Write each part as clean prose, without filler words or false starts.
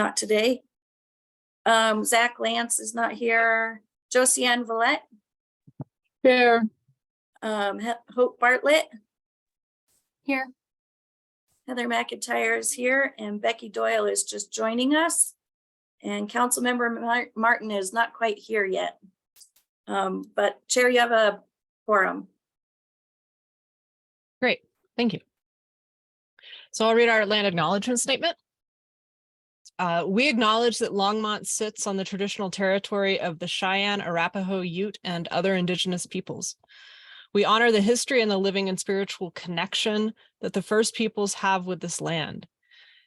not today. Zach Lance is not here. Josiane Villette. Here. Hope Bartlett. Here. Heather McIntyre is here, and Becky Doyle is just joining us. And Councilmember Martin is not quite here yet. But Chair, you have a quorum. Great, thank you. So I'll read our land acknowledgement statement. We acknowledge that Longmont sits on the traditional territory of the Cheyenne, Arapaho, Ute, and other indigenous peoples. We honor the history and the living and spiritual connection that the first peoples have with this land.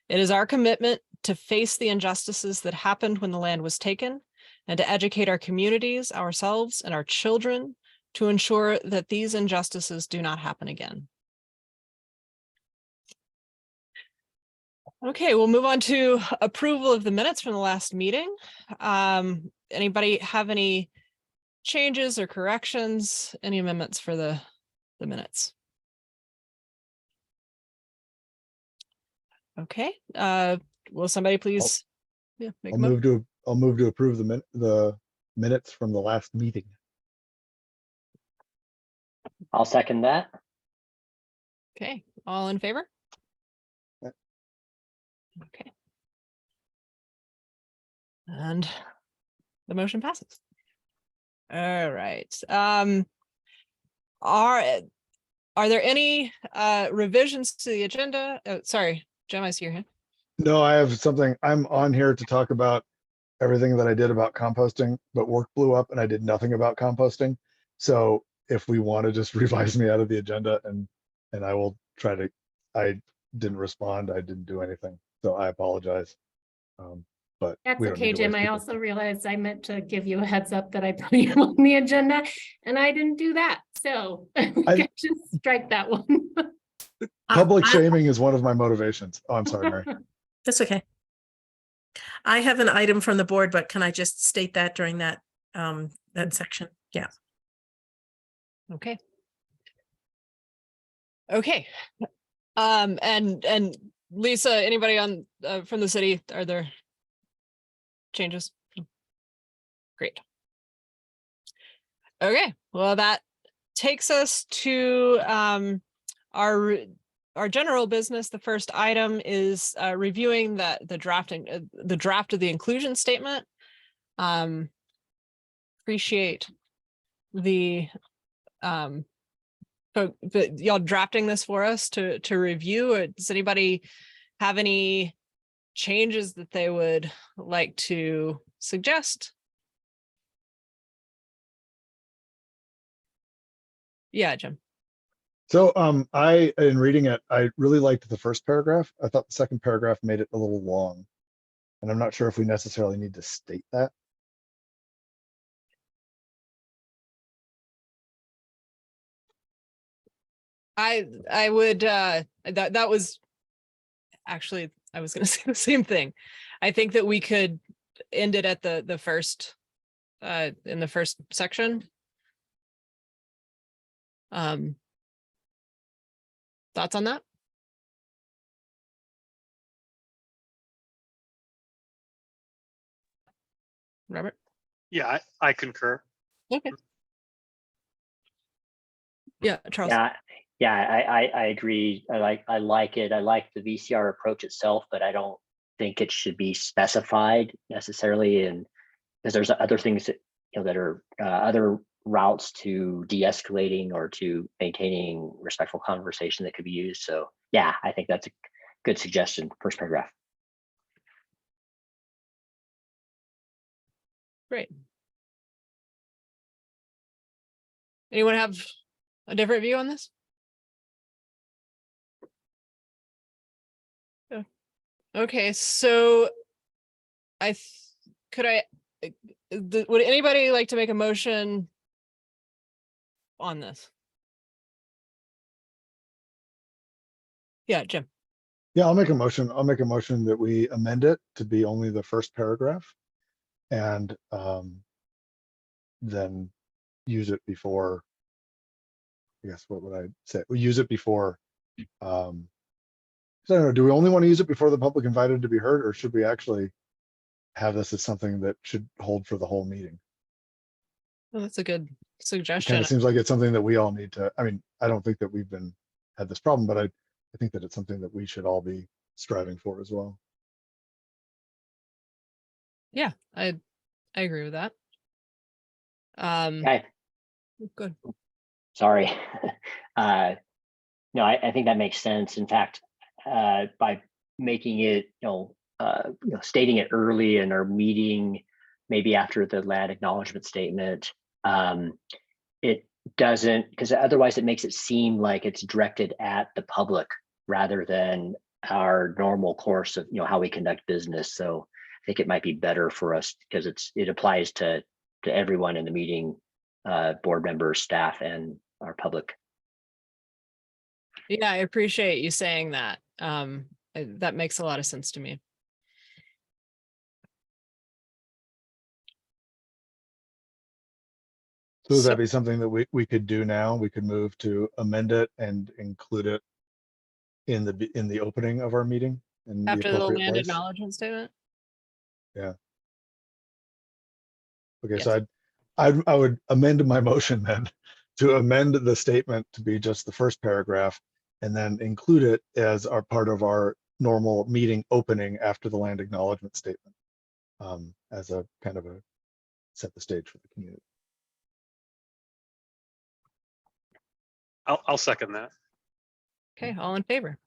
It is our commitment to face the injustices that happened when the land was taken and to educate our communities, ourselves, and our children to ensure that these injustices do not happen again. Okay, we'll move on to approval of the minutes from the last meeting. Anybody have any changes or corrections, any amendments for the minutes? Okay, will somebody please make a motion? I'll move to approve the minutes from the last meeting. I'll second that. Okay, all in favor? Yeah. Okay. And the motion passes. All right. Are there any revisions to the agenda? Oh, sorry, Jim, I see your hand. No, I have something. I'm on here to talk about everything that I did about composting, but work blew up and I did nothing about composting. So if we want to just revise me out of the agenda and I will try to, I didn't respond. I didn't do anything. So I apologize. But that's okay, Jim. I also realized I meant to give you a heads up that I put you on the agenda and I didn't do that. So I just strike that one. Public shaming is one of my motivations. Oh, I'm sorry, Mary. That's okay. I have an item from the board, but can I just state that during that that section? Yeah. Okay. Okay. And Lisa, anybody on from the city, are there changes? Great. Okay, well, that takes us to our general business. The first item is reviewing the draft of the inclusion statement. Appreciate the y'all drafting this for us to review. Does anybody have any changes that they would like to suggest? Yeah, Jim. So in reading it, I really liked the first paragraph. I thought the second paragraph made it a little long. And I'm not sure if we necessarily need to state that. I would that was actually, I was going to say the same thing. I think that we could end it at the first in the first section. Thoughts on that? Robert? Yeah, I concur. Okay. Yeah, Charles. I agree. I like it. I like the VCR approach itself, but I don't think it should be specified necessarily. And because there's other things that that are other routes to de-escalating or to maintaining respectful conversation that could be used. So yeah, I think that's a good suggestion. First paragraph. Great. Anyone have a different view on this? Okay, so would anybody like to make a motion on this? Yeah, Jim. Yeah, I'll make a motion. I'll make a motion that we amend it to be only the first paragraph and then use it before, I guess, what would I say? We use it before, I don't know, do we only want to use it before the public invited to be heard, or should we actually have this as something that should hold for the whole meeting. Well, that's a good It kind suggestion. of seems like it's something that we all need to, I mean, I don't think that we've had this problem, but I think that it's something that we should all be striving for as well. Yeah, I agree with that. Okay, Good. sorry. No, I think that makes sense. In fact, by making it, stating it early in our meeting, maybe after the land acknowledgement statement, it doesn't, because otherwise it makes it seem like it's directed at the public rather than our normal course of, how we conduct business. So I think it might be better for us because it applies to everyone in the meeting, board members, staff, and our public. Yeah, I appreciate you saying that. That makes a lot of sense to me. So would So that be something that we could do now? We could move to amend it and include it in the opening of our meeting in the after the appropriate land place? acknowledgement statement? Okay, Yes. so I would amend my motion then to amend the statement to be just the first paragraph and then include it as our part of our normal meeting opening after the land acknowledgement statement, as a kind of a set the stage for the community. I'll second that. Okay, all in favor?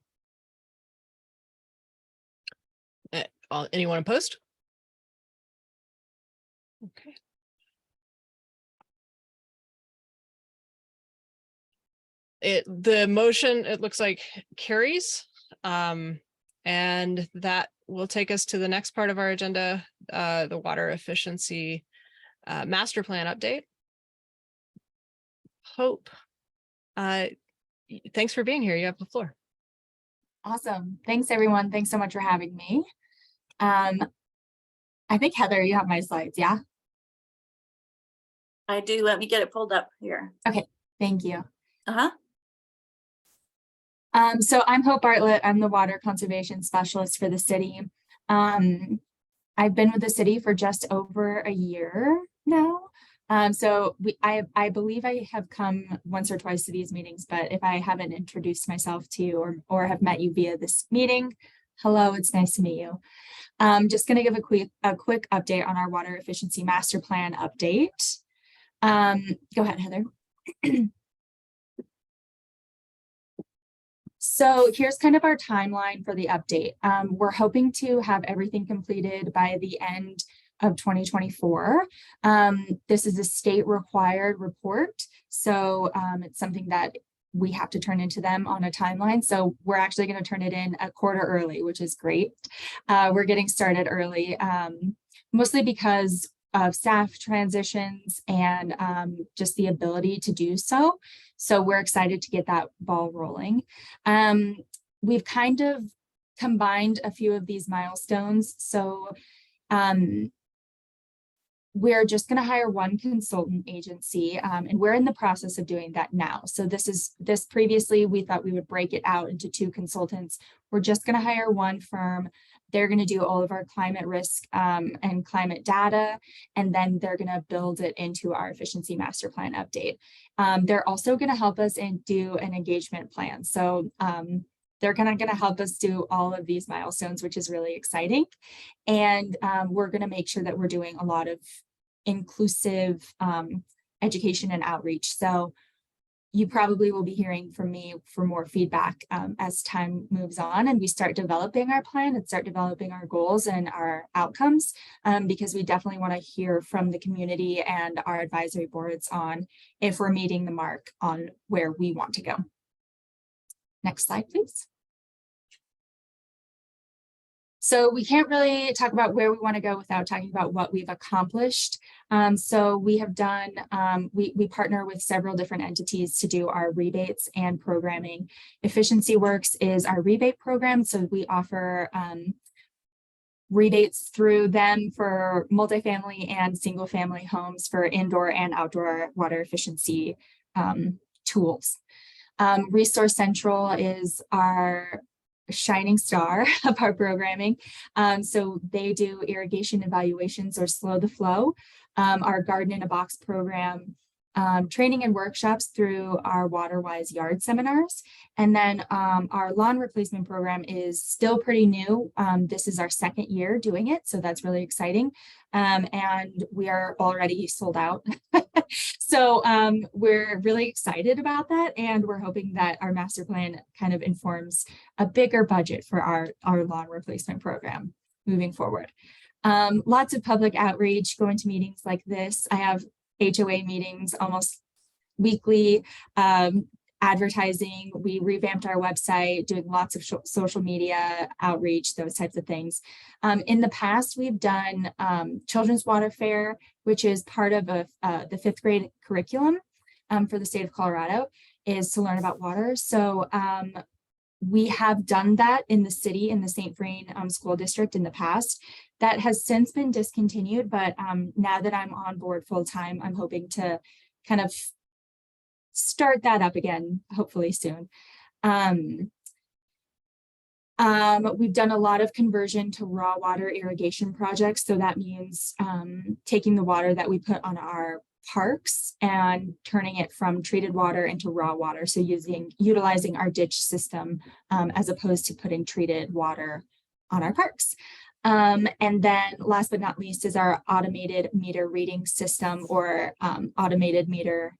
Anyone opposed? Okay. The motion, it looks like carries. And that will take us to the next part of our agenda, the water efficiency master plan update. Hope. Thanks for being here. You have the floor. Awesome. Thanks, everyone. Thanks so much for having me. I think, Heather, you have my slides, yeah? I do. Let me get it pulled up here. Thank you. Uh-huh. So I'm Hope Bartlett. I'm the water conservation specialist for the city. I've been with the city for just over a year now. So I believe I have come once or twice to these meetings, but if I haven't introduced myself to you or have met you via this meeting, hello, it's nice to meet you. Just going to give a quick update on our water efficiency master plan update. Go ahead, Heather. So here's kind of our timeline for the update. We're hoping to have everything completed by the end of 2024. This is a state required report. So it's something that we have to turn into them on a timeline. So we're actually going to turn it in a quarter early, which is great. We're getting started early, mostly because of staff transitions and just the ability to do so. So we're excited to get that ball rolling. We've kind of combined a few of these milestones. So we're just going to hire one consultant agency, and we're in the process of doing that now. So this previously, we thought we would break it out into two consultants. We're just going to hire one firm. They're going to do all of our climate risk and climate data, and then they're going to build it into our efficiency master plan update. They're also going to help us and do an engagement plan. So they're going to help us do all of these milestones, which is really exciting. And we're going to make sure that we're doing a lot of inclusive education and outreach. So you probably will be hearing from me for more feedback as time moves on and we start developing our plan and start developing our goals and our outcomes, because we definitely want to hear from the community and our advisory boards on if we're meeting the mark on where we want to go. Next slide, please. So we can't really talk about where we want to go without talking about what we've accomplished. So we have done, we partner with several different entities to do our rebates and programming. Efficiency Works is our rebate program. So we offer rebates through them for multifamily and single family homes for indoor and outdoor water efficiency tools. Resource Central is our shining star of our programming. So they do irrigation evaluations or slow the flow, our garden in a box program, training and workshops through our WaterWise yard seminars. And then our lawn replacement program is still pretty new. This is our second year doing it, so that's really exciting. And we are already sold out. So we're really excited about that. And we're hoping that our master plan kind of informs a bigger budget for our lawn replacement program moving forward. Lots of public outreach, going to meetings like this. I have HOA meetings almost weekly, advertising. We revamped our website, doing lots of social media outreach, those types of things. In the past, we've done Children's Water Fair, which is part of the 5th grade curriculum for the state of Colorado, is to learn about water. So we have done that in the city, in the St. Vrain School District in the past. That has since been discontinued, but now that I'm on board full time, I'm hoping to kind of start that up again, hopefully soon. We've done a lot of conversion to raw water irrigation projects. So that means taking the water that we put on our parks and turning it from treated water into raw water. So utilizing our ditch system as opposed to putting treated water on our parks. And then last but not least is our automated meter reading system, or automated meter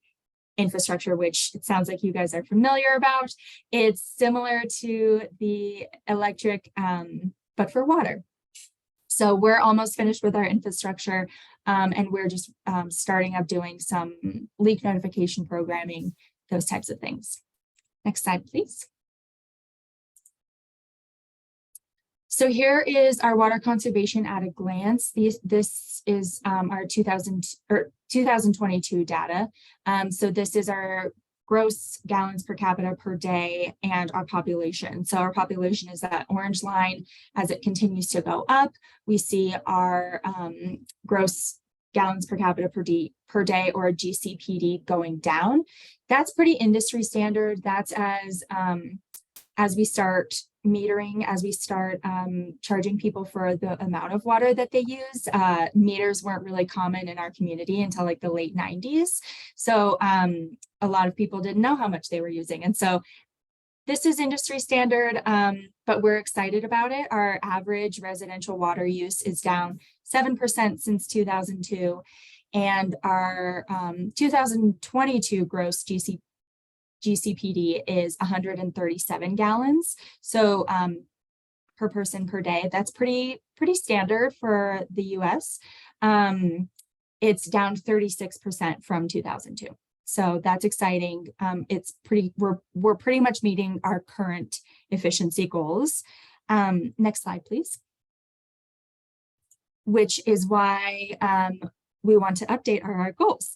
infrastructure, which it sounds like you guys are familiar about. It's similar to the electric, but for water. So we're almost finished with our infrastructure, and we're just starting up doing some leak notification programming, those types of things. Next slide, please. So here is our water conservation at a glance. This is our 2022 data. So this is our gross gallons per capita per day and our population. So our population is that orange line. As it continues to go up, we see our gross gallons per capita per day, or GCPD, going down. That's pretty industry standard. That's as we start metering, as we start charging people for the amount of water that they use. Meters weren't really common in our community until like the late 90s. So a lot of people didn't know how much they were using. And so this is industry standard, but we're excited about it. Our average residential water use is down 7% since 2002. And our 2022 gross GCPD is 137 gallons. So per person per day. That's pretty standard for the US. It's down 36% from 2002. So that's exciting. We're pretty much meeting our current efficiency goals. Next slide, please. Which is why we want to update our goals.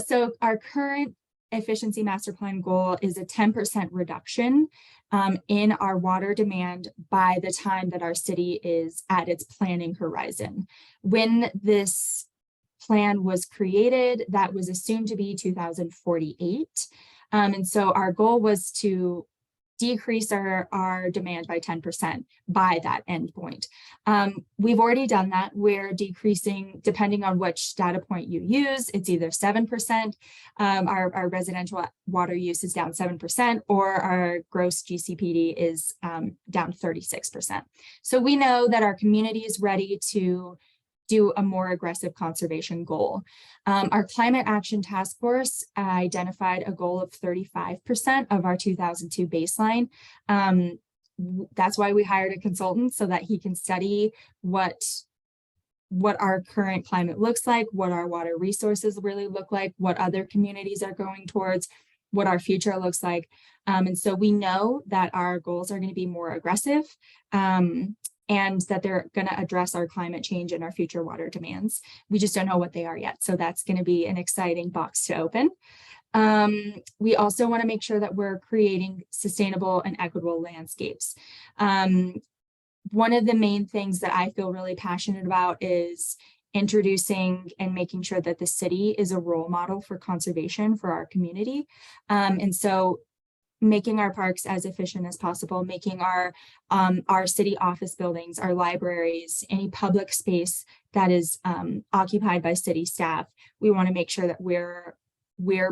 So our current efficiency master plan goal is a 10% reduction in our water demand by the time that our city is at its planning horizon. When this plan was created, that was assumed to be 2048. And so our goal was to decrease our demand by 10% by that endpoint. We've already done that. We're decreasing, depending on which data point you use, it's either 7%, our residential water use is down 7%, or our gross GCPD is down 36%. So we know that our community is ready to do a more aggressive conservation goal. Our Climate Action Task Force identified a goal of 35% of our 2002 baseline. That's why we hired a consultant, so that he can study what our current climate looks like, what our water resources really look like, what other communities are going towards, what our future looks like. And so we know that our goals are going to be more aggressive, and that they're going to address our climate change and our future water demands. We just don't know what they are yet. So that's going to be an exciting box to open. We also want to make sure that we're creating sustainable and equitable landscapes. One of the main things that I feel really passionate about is introducing and making sure that the city is a role model for conservation for our community. And so making our parks as efficient as possible, making our city office buildings, our libraries, any public space that is occupied by city staff. We want to make sure that we're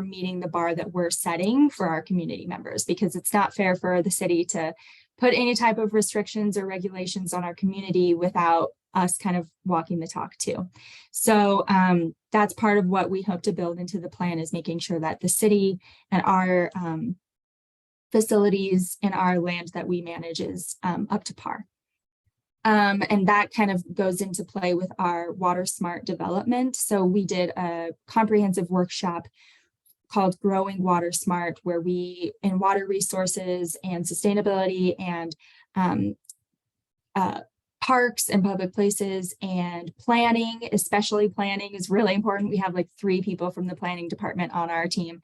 meeting the bar that we're setting for our community members, because it's not fair for the city to put any type of restrictions or regulations on our community without us kind of walking the talk too. So that's part of what we hope to build into the plan, is making sure that the city and our facilities in our land that we manage is up to par. And that kind of goes into play with our water smart development. So we did a comprehensive workshop called Growing Water Smart, where we, in water resources and sustainability and parks and public places and planning, especially planning is really important. We have like 3 people from the planning department on our team,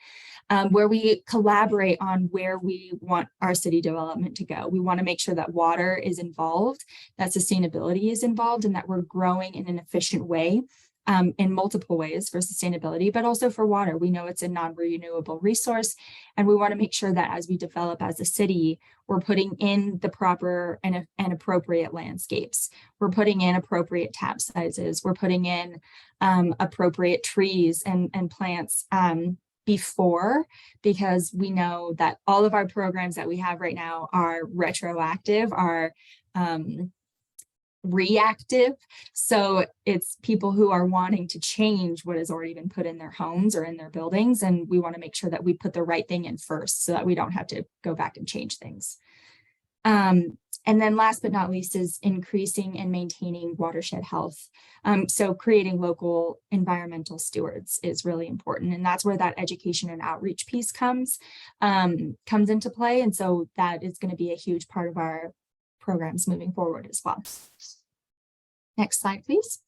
where we collaborate on where we want our city development to go. We want to make sure that water is involved, that sustainability is involved, and that we're growing in an efficient way. In multiple ways for sustainability, but also for water. We know it's a non-renewable resource, and we want to make sure that as we develop as a city, we're putting in the proper and appropriate landscapes. We're putting in appropriate tap sizes. We're putting in appropriate trees and plants before, because we know that all of our programs that we have right now are retroactive, are reactive. So it's people who are wanting to change what has already been put in their homes or in their buildings. And we want to make sure that we put the right thing in first, so that we don't have to go back and change things. And then last but not least is increasing and maintaining watershed health. So creating local environmental stewards is really important. And that's where that education and outreach piece comes into play. And so that is going to be a huge part of our programs moving forward as well. Next slide, please.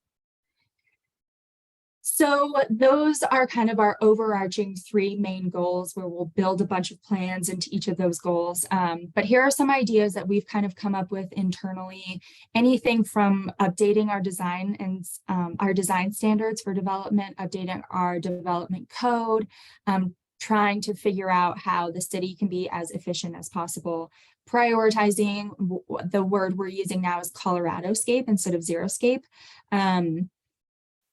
So those are kind of our overarching 3 main goals, where we'll build a bunch of plans into each of those goals. But here are some ideas that we've kind of come up with internally. Anything from updating our design and our design standards for development, updating our development code, trying to figure out how the city can be as efficient as possible, prioritizing, the word we're using now is Coloradoscape instead of Xeriscape,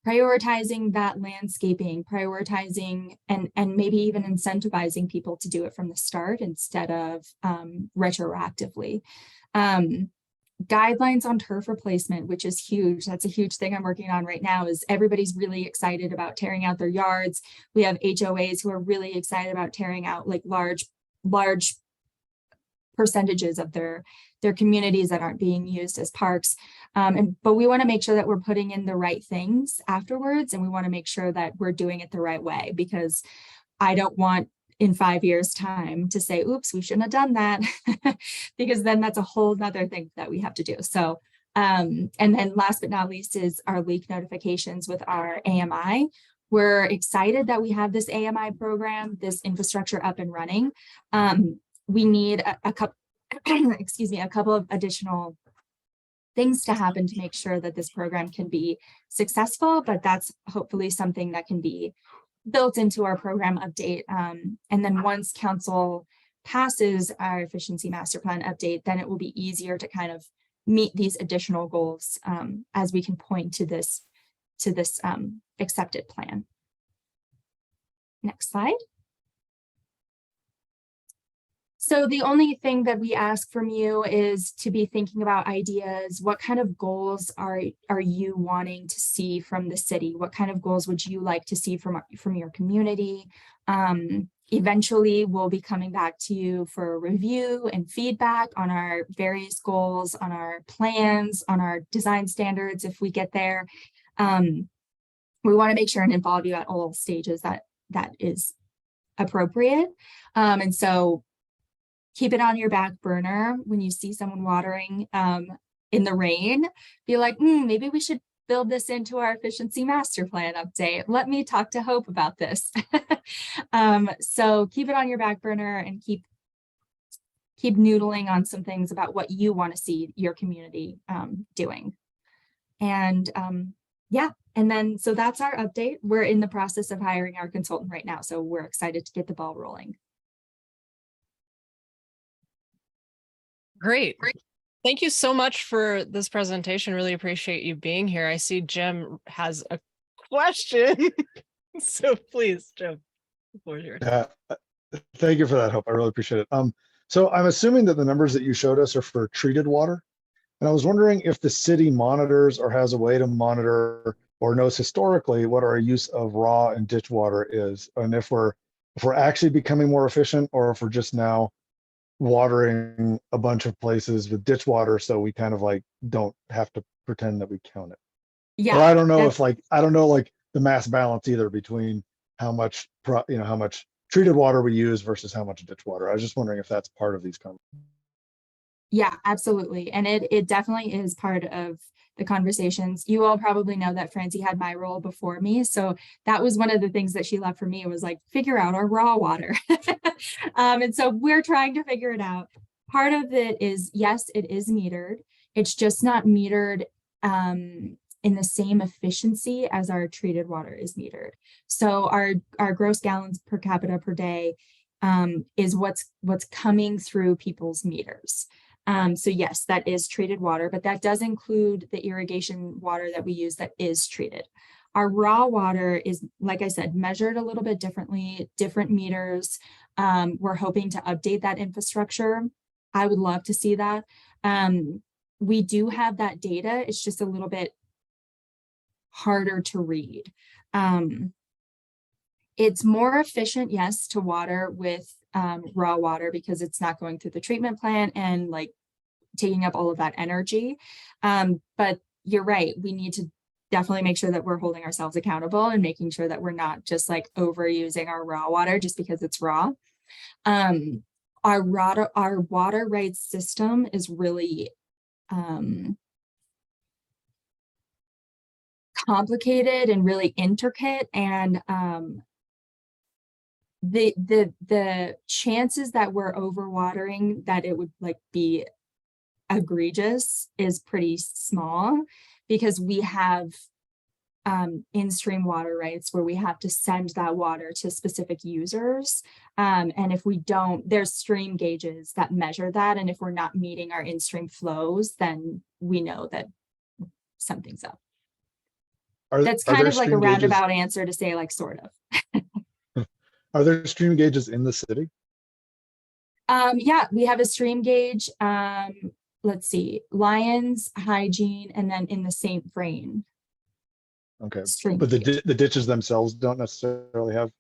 prioritizing that landscaping, prioritizing and maybe even incentivizing people to do it from the start instead of retroactively. Guidelines on turf replacement, which is huge. That's a huge thing I'm working on right now, is everybody's really excited about tearing out their yards. We have HOAs who are really excited about tearing out like large percentages of their communities that aren't being used as parks. But we want to make sure that we're putting in the right things afterwards, and we want to make sure that we're doing it the right way, because I don't want in 5 years' time to say, oops, we shouldn't have done that, because then that's a whole nother thing that we have to do. So, and then last but not least is our leak notifications with our AMI. We're excited that we have this AMI program, this infrastructure up and running. We need a couple, excuse me, a couple of additional things to happen to make sure that this program can be successful, but that's hopefully something that can be built into our program update. And then once council passes our efficiency master plan update, then it will be easier to kind of meet these additional goals as we can point to this accepted plan. Next slide. So the only thing that we ask from you is to be thinking about ideas. What kind of goals are you wanting to see from the city? What kind of goals would you like to see from your community? Eventually, we'll be coming back to you for a review and feedback on our various goals, on our plans, on our design standards if we get there. We want to make sure and involve you at all stages that is appropriate. And so keep it on your back burner when you see someone watering in the rain. Be like, maybe we should build this into our efficiency master plan update. Let me talk to Hope about this. So keep it on your back burner and keep noodling on some things about what you want to see your community doing. And yeah, and then so that's our update. We're in the process of hiring our consultant right now, so we're excited to get the ball rolling. Great. Thank you so much for this presentation. Really appreciate you being here. I see Jim has a question. So please, Jim, the floor is yours. Thank you for that, Hope. I really appreciate it. So I'm assuming that the numbers that you showed us are for treated water. And I was wondering if the city monitors or has a way to monitor or knows historically what our use of raw and ditch water is, and if we're actually becoming more efficient, or if we're just now watering a bunch of places with ditch water, so we kind of like don't have to pretend that we count it. Yeah. But I don't know that's- if like I don't know like the mass balance either between how much how much treated water we use versus how much ditch water. I was just wondering if that's part of these conversations. Yeah, absolutely. And it definitely is part of the conversations. You all probably know that Francie had my role before me. So that was one of the things that she left for me, was like, figure out our raw water. And so we're trying to figure it out. Part of it is, yes, it is metered. It's just not metered in the same efficiency as our treated water is metered. So our gross gallons per capita per day is what's coming through people's meters. So yes, that is treated water, but that does include the irrigation water that we use that is treated. Our raw water is, like I said, measured a little bit differently, different meters. We're hoping to update that infrastructure. I would love to see that. We do have that data. It's just a little bit harder to read. It's more efficient, yes, to water with raw water because it's not going through the treatment plant and like taking up all of that energy. But you're right, we need to definitely make sure that we're holding ourselves accountable and making sure that we're not just like overusing our raw water just because it's raw. Our water rights system is really complicated and really intricate, and the chances that we're overwatering, that it would like be egregious, is pretty small, because we have in-stream water rights where we have to send that water to specific users. And if we don't, there's stream gauges that measure that. And if we're not meeting our in-stream flows, then we know that something's up. That's kind of like a roundabout answer to say like, sort of. Are there stream gauges in the city? Yeah, we have a stream gauge. Let's see, Lions, Hygiene, and then in the St. Vrain. Okay, Stream but the gauge. the ditches themselves don't necessarily have.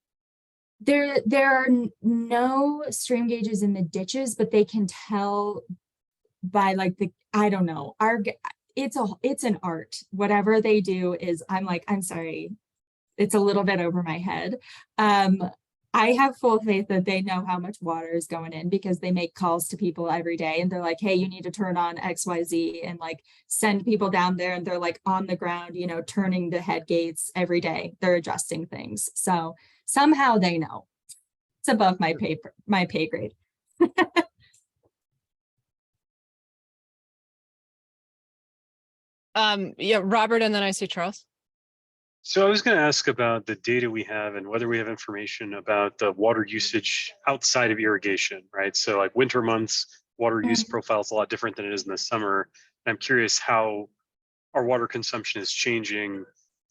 There are no stream gauges in the ditches, but they can tell by like I don't know, it's an art. Whatever they do is, I'm like, I'm sorry, it's a little bit over my head. I have full faith that they know how much water is going in, because they make calls to people every day and they're like, hey, you need to turn on XYZ, and like send people down there, and they're like on the ground, you know, turning the head gates every day. They're adjusting things. So somehow they know. It's above my pay grade. Yeah, Robert, and then I see Charles. So I was going to ask about the data we have and whether we have information about the water usage outside of irrigation, right? So like winter months, water use profile is a lot different than it is in the summer. I'm curious how our water consumption is changing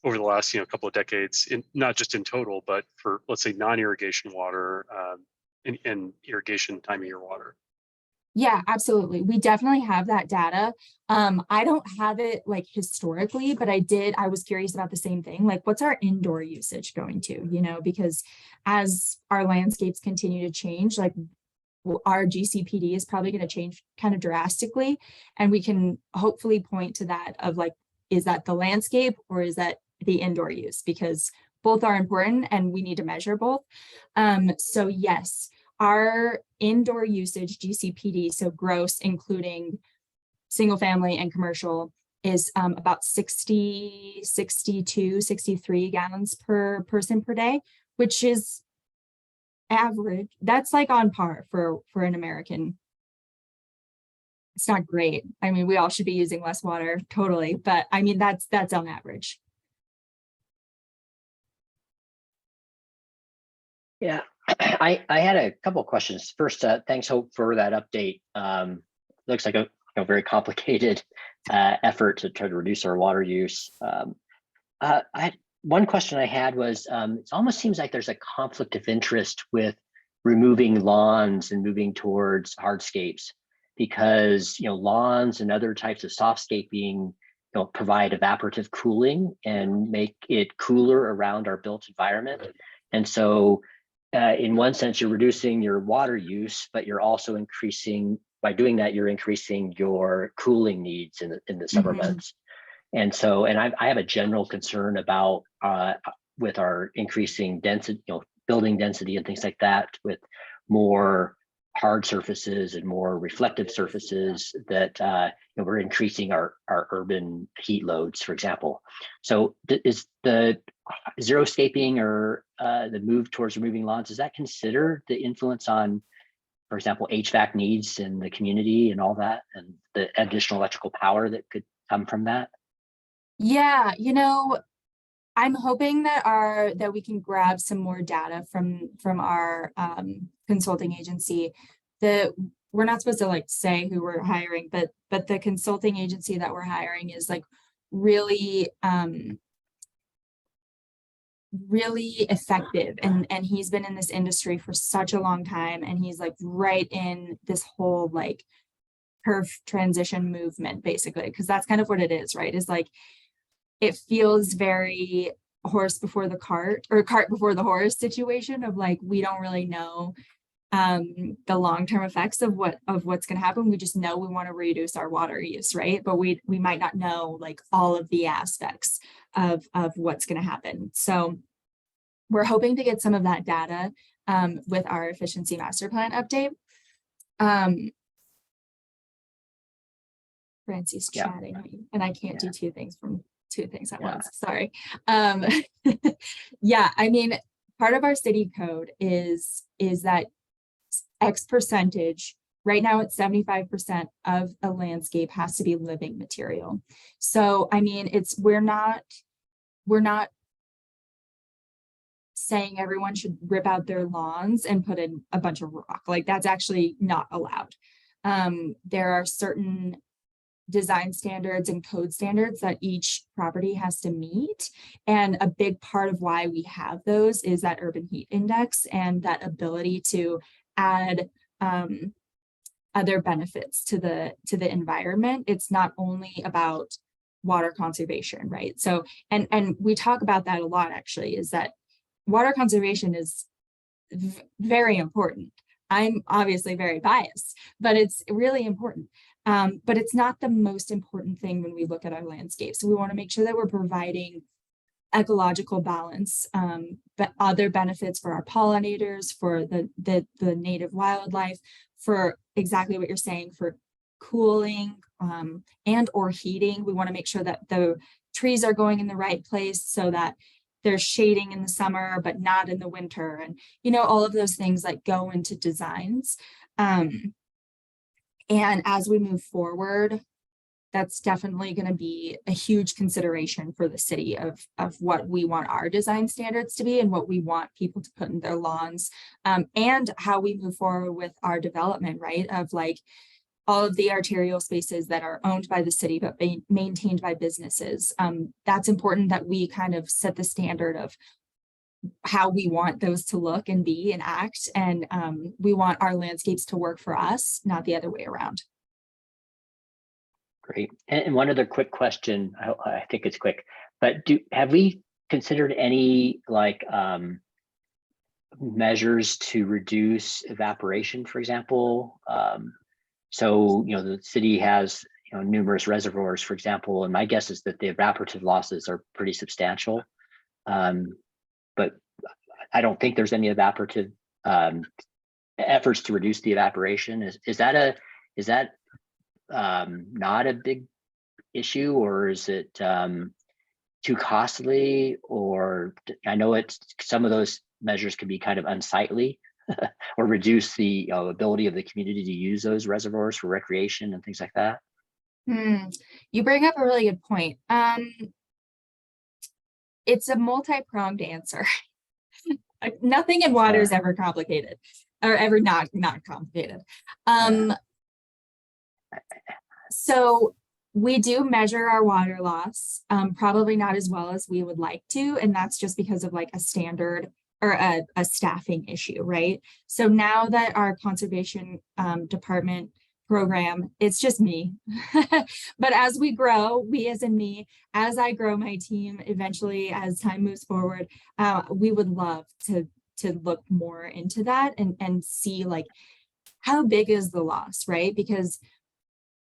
over the last, couple of decades, not just in total, but for, let's say, non-irrigation water and irrigation time of year water. Yeah, absolutely. We definitely have that data. I don't have it like historically, but I was curious about the same thing. Like, what's our indoor usage going to, because as our landscapes continue to change, like our GCPD is probably going to change kind of drastically. And we can hopefully point to that of like, is that the landscape or is that the indoor use? Because both are important and we need to measure both. So yes, our indoor usage GCPD, so gross, including single family and commercial, is about 60, 62, 63 gallons per person per day, which is average. That's like on par for an American. It's not great. I mean, we all should be using less water, totally, but I mean, that's on average. Yeah, I had a couple of questions. First, thanks, Hope, for that update. looks like a very complicated effort to try to reduce our water use. One question I had was, it almost seems like there's a conflict of interest with removing lawns and moving towards hardscapes, because lawns and other types of softscaping provide evaporative cooling and make it cooler around our built environment. And so in one sense, you're reducing your water use, but you're also increasing, by doing that, you're increasing your cooling needs in the summer months. And so, and I have a general concern about with our increasing density, building density and things like that, with more hard surfaces and more reflective surfaces, that we're increasing our urban heat loads, for example. So is the xeriscaping or the move towards removing lawns, is that considered the influence on, for example, HVAC needs in the community and all that, and the additional electrical power that could come from that? Yeah, I'm hoping that we can grab some more data from our consulting agency. We're not supposed to say who we're hiring, but the consulting agency that we're hiring is really really effective, and he's been in this industry for such a long time, and he's right in this whole perf transition movement, basically, because that's kind of what it is, right? Is it feels very horse before the cart, or cart before the horse situation of we don't really know the long-term effects of what's going to happen. We just know we want to reduce our water use, right? But we might not know all of the aspects of what's going to happen. So we're hoping to get some of that data with our efficiency master plan update. Francie's chatting, and I can't do two things at once. Sorry. Yeah, I mean, part of our city code is that X percentage. Right now, it's 75% of a landscape has to be living material. So, I mean, we're not saying everyone should rip out their lawns and put in a bunch of rock. That's actually not allowed. There are certain design standards and code standards that each property has to meet. And a big part of why we have those is that urban heat index and that ability to add other benefits to the environment. It's not only about water conservation, right? So, and we talk about that a lot, actually, is that water conservation is very important. I'm obviously very biased, but it's really important. But it's not the most important thing when we look at our landscape. So we want to make sure that we're providing ecological balance, but other benefits for our pollinators, for the native wildlife, for exactly what you're saying, for cooling and or heating. We want to make sure that the trees are going in the right place so that there's shading in the summer, but not in the winter. And, all of those things go into designs. And as we move forward, that's definitely going to be a huge consideration for the city of what we want our design standards to be and what we want people to put in their lawns, and how we move forward with our development, right? Of all of the arterial spaces that are owned by the city but maintained by businesses. That's important that we kind of set the standard of how we want those to look and be and act. And we want our landscapes to work for us, not the other way around. Great. And one other quick question, I think it's quick, but have we considered any measures to reduce evaporation, for example? So, the city has, numerous reservoirs, for example, and my guess is that the evaporative losses are pretty substantial. But I don't think there's any evaporative efforts to reduce the evaporation. Is that not a big issue, or is it too costly? Or I know some of those measures can be kind of unsightly or reduce the ability of the community to use those reservoirs for recreation and things like that. You bring up a really good point. It's a multi-pronged answer. Nothing in water is ever complicated, or ever not complicated. So we do measure our water loss, probably not as well as we would like to. And that's just because of like a standard or a staffing issue, right? So now that our conservation department program, it's just me. But as we grow, we as in me, as I grow my team, eventually as time moves forward, we would love to look more into that and see like how big is the loss, right? Because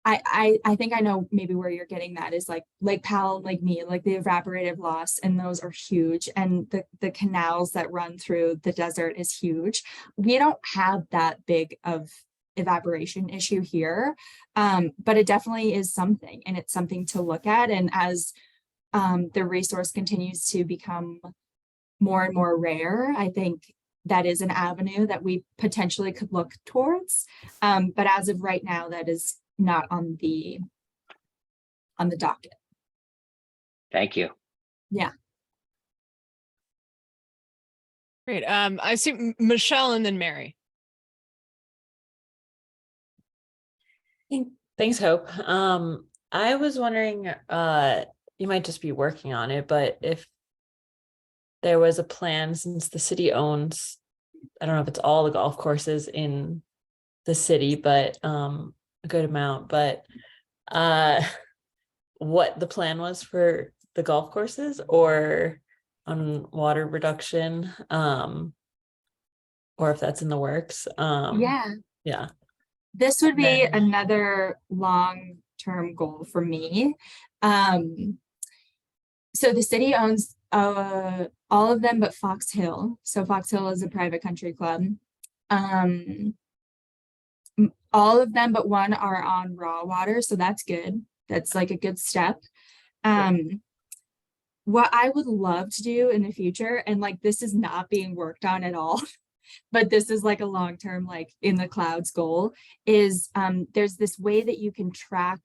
I think I know maybe where you're getting that is like Lake Powell, like me, like the evaporative loss, and those are huge. And the canals that run through the desert is huge. We don't have that big of evaporation issue here, but it definitely is something, and it's something to look at. And as the resource continues to become more and more rare, I think that is an avenue that we potentially could look towards. But as of right now, that is not on the docket. Thank you. Yeah. Great. I see Michelle and then Mary. Thanks, Hope. I was wondering, you might just be working on it, but if there was a plan, since the city owns, I don't know if it's all the golf courses in the city, but a good amount, but what the plan was for the golf courses or on water reduction, or if that's in the works. Yeah. This would be another long-term goal for me. So the city owns all of them but Fox Hill. So Fox Hill is a private country club. All of them but one are on raw water, so that's good. That's like a good step. What I would love to do in the future, and like this is not being worked on at all, but this is like a long-term, like in the clouds goal, is there's this way that you can track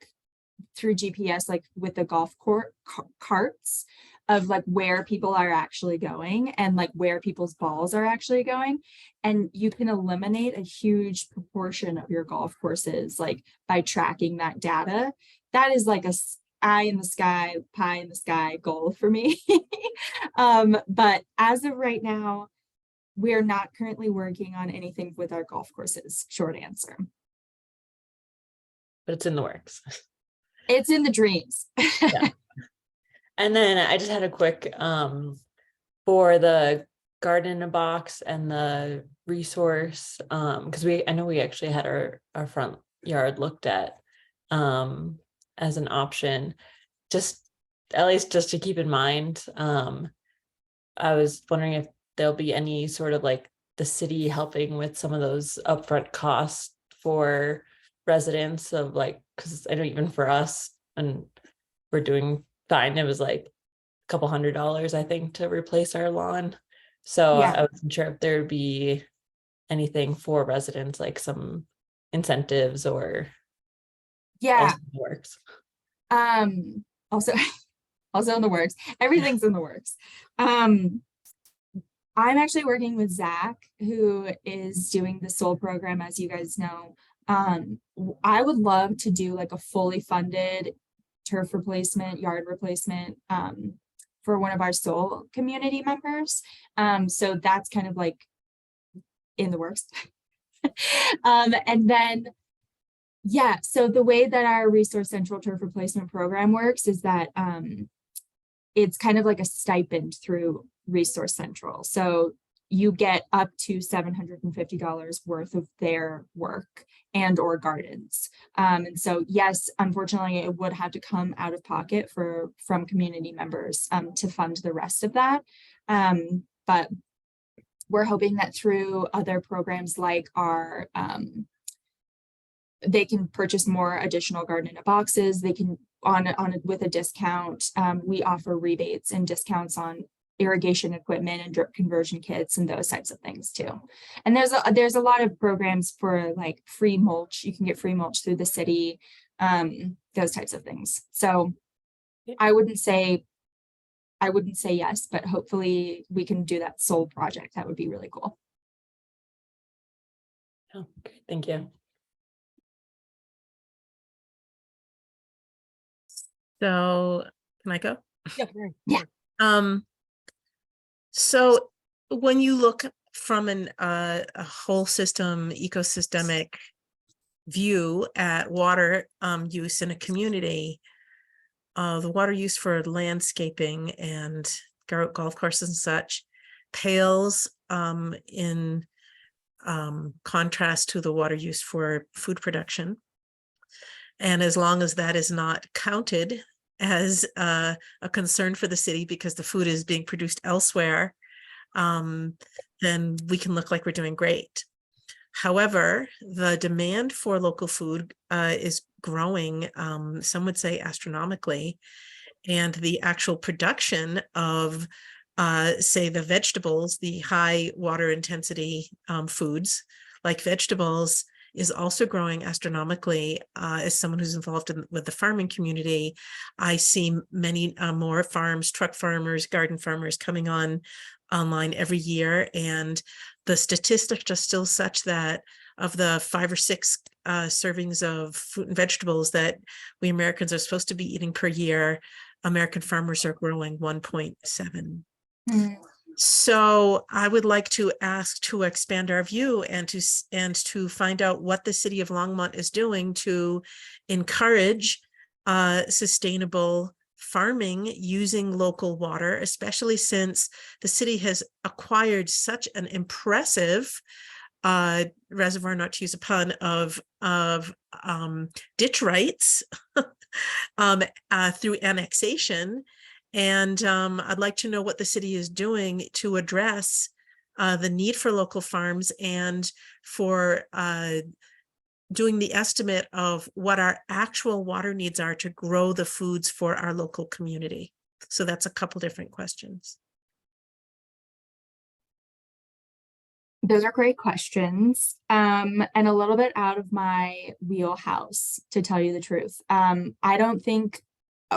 through GPS, like with the golf court carts of like where people are actually going and like where people's balls are actually going. And you can eliminate a huge proportion of your golf courses, like by tracking that data. That is like a eye in the sky, pie in the sky goal for me. But as of right now, we're not currently working on anything with our golf courses, short answer. But it's in the works. It's in the dreams. Yeah. And then I just had a quick for the garden in a box and the resource, because I know we actually had our front yard looked at as an option, just at least just to keep in mind. I was wondering if there'll be any sort of like the city helping with some of those upfront costs for residents of like, because I know even for us, and we're doing fine, it was like a couple $100, I think, to replace our lawn. So Yeah. I wasn't sure if there would be anything for residents, like some incentives or Yeah. else in the works. Also in the works. Everything's in the works. I'm actually working with Zach, who is doing the SOUL program, as you guys know. I would love to do like a fully funded turf replacement, yard replacement for one of our SOUL community members. So that's kind of like in the works. And then, yeah, so the way that our Resource Central turf replacement program works is that it's kind of like a stipend through Resource Central. So you get up to $750 worth of their work and or gardens. And so, yes, unfortunately, it would have to come out of pocket from community members to fund the rest of that. But we're hoping that through other programs like our, they can purchase more additional garden in a boxes. They can with a discount. We offer rebates and discounts on irrigation equipment and drip conversion kits and those types of things too. And there's a lot of programs for like free mulch. You can get free mulch through the city, those types of things. So I wouldn't say yes, but hopefully we can do that SOUL project. That would be really cool. Oh, okay. Thank you. So can I go? Yeah. So when you look from a whole system ecosystemic view at water use in a community, the water use for landscaping and golf courses and such pales in contrast to the water use for food production. And as long as that is not counted as a concern for the city because the food is being produced elsewhere, then we can look like we're doing great. However, the demand for local food is growing, some would say astronomically, and the actual production of, say, the vegetables, the high water intensity foods like vegetables, is also growing astronomically. As someone who's involved with the farming community, I see many more farms, truck farmers, garden farmers coming online every year. And the statistics are still such that of the 5 or 6 servings of fruit and vegetables that we Americans are supposed to be eating per year, American farmers are growing 1.7. So I would like to ask to expand our view and to find out what the city of Longmont is doing to encourage sustainable farming using local water, especially since the city has acquired such an impressive reservoir, not to use a pun, of ditch rights through annexation. And I'd like to know what the city is doing to address the need for local farms and for doing the estimate of what our actual water needs are to grow the foods for our local community. So that's a couple different questions. Those are great questions, and a little bit out of my wheelhouse, to tell you the truth. I don't think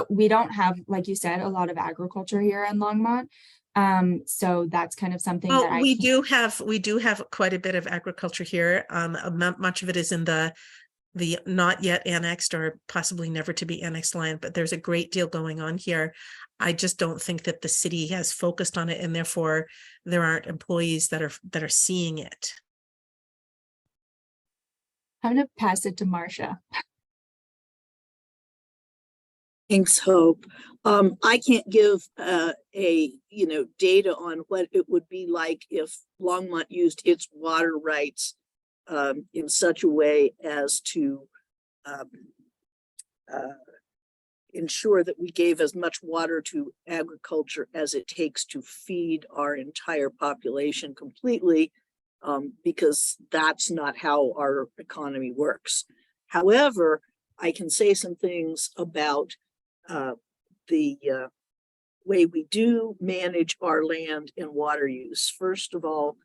we don't have, like you said, a lot of agriculture here in Longmont. So that's kind of something that we do have quite a bit of agriculture here. Much of it is in the not yet annexed or possibly never to be annexed land, but there's a great deal going on here. I just don't think that the city has focused on it, and therefore there aren't employees that are seeing it. I'm going to pass it to Marcia. Thanks, Hope. I can't give data on what it would be like if Longmont used its water rights in such a way as to ensure that we gave as much water to agriculture as it takes to feed our entire population completely, because that's not how our economy works. However, I can say some things about the way we do manage our land and water use. First of all,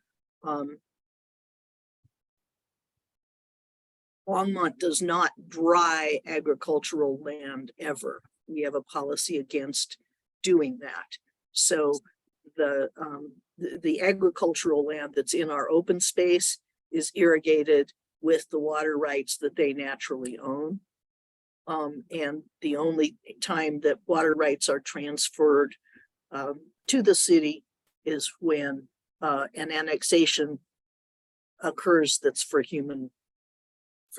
Longmont does not dry agricultural land ever. We have a policy against doing that. So the agricultural land that's in our open space is irrigated with the water rights that they naturally own. And the only time that water rights are transferred to the city is when an annexation occurs that's for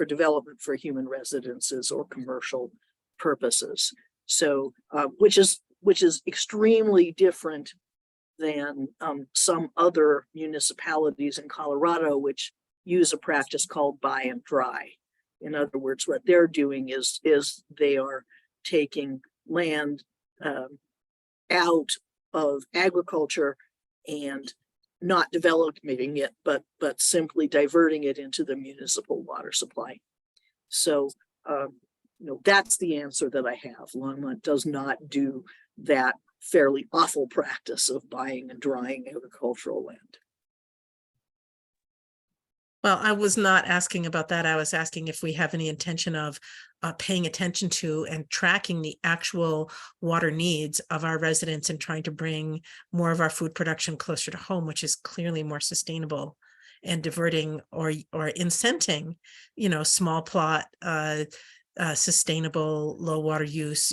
development for human residences or commercial purposes. So which is extremely different than some other municipalities in Colorado, which use a practice called buy and dry. In other words, what they're doing is they are taking land out of agriculture and not developing it, but simply diverting it into the municipal water supply. So, that's the answer that I have. Longmont does not do that fairly awful practice of buying and drying agricultural land. Well, I was not asking about that. I was asking if we have any intention of paying attention to and tracking the actual water needs of our residents and trying to bring more of our food production closer to home, which is clearly more sustainable, and diverting or incenting, small plot sustainable low water use,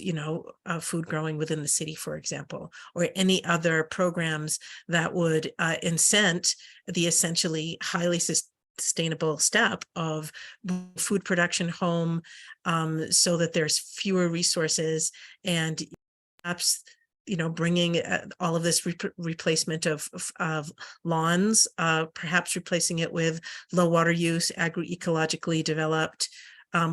food growing within the city, for example, or any other programs that would incent the essentially highly sustainable step of food production home, so that there's fewer resources, and perhaps bringing all of this replacement of lawns, perhaps replacing it with low water use, agroecologically developed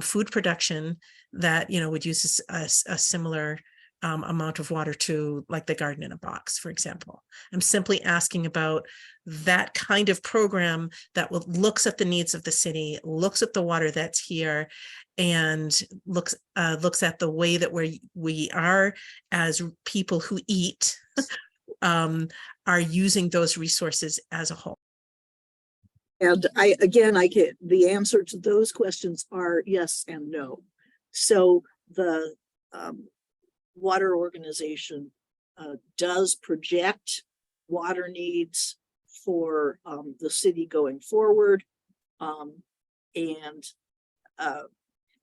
food production that would use a similar amount of water to, like, the garden in a box, for example. I'm simply asking about that kind of program that looks at the needs of the city, looks at the water that's here, and looks at the way that we are as people who eat are using those resources as a whole. And the answer to those questions are yes and no. So the water organization does project water needs for the city going forward. And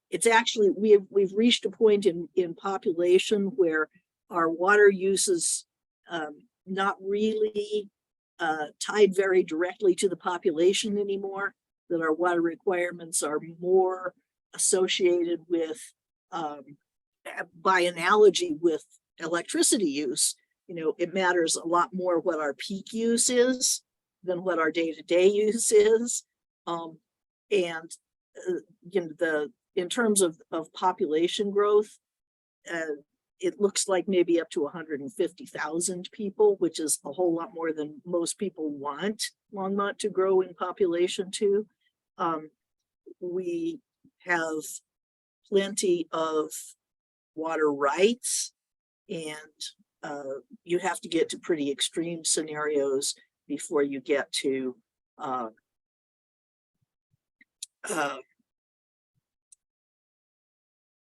it's actually, we've reached a point in population where our water use is not really tied very directly to the population anymore, that our water requirements are more associated with, by analogy with electricity use. It matters a lot more what our peak use is than what our day-to-day use is. In terms of population growth, it looks like maybe up to 150,000 people, which is a whole lot more than most people want Longmont to grow in population to. We have plenty of water rights, and you have to get to pretty extreme scenarios before you get to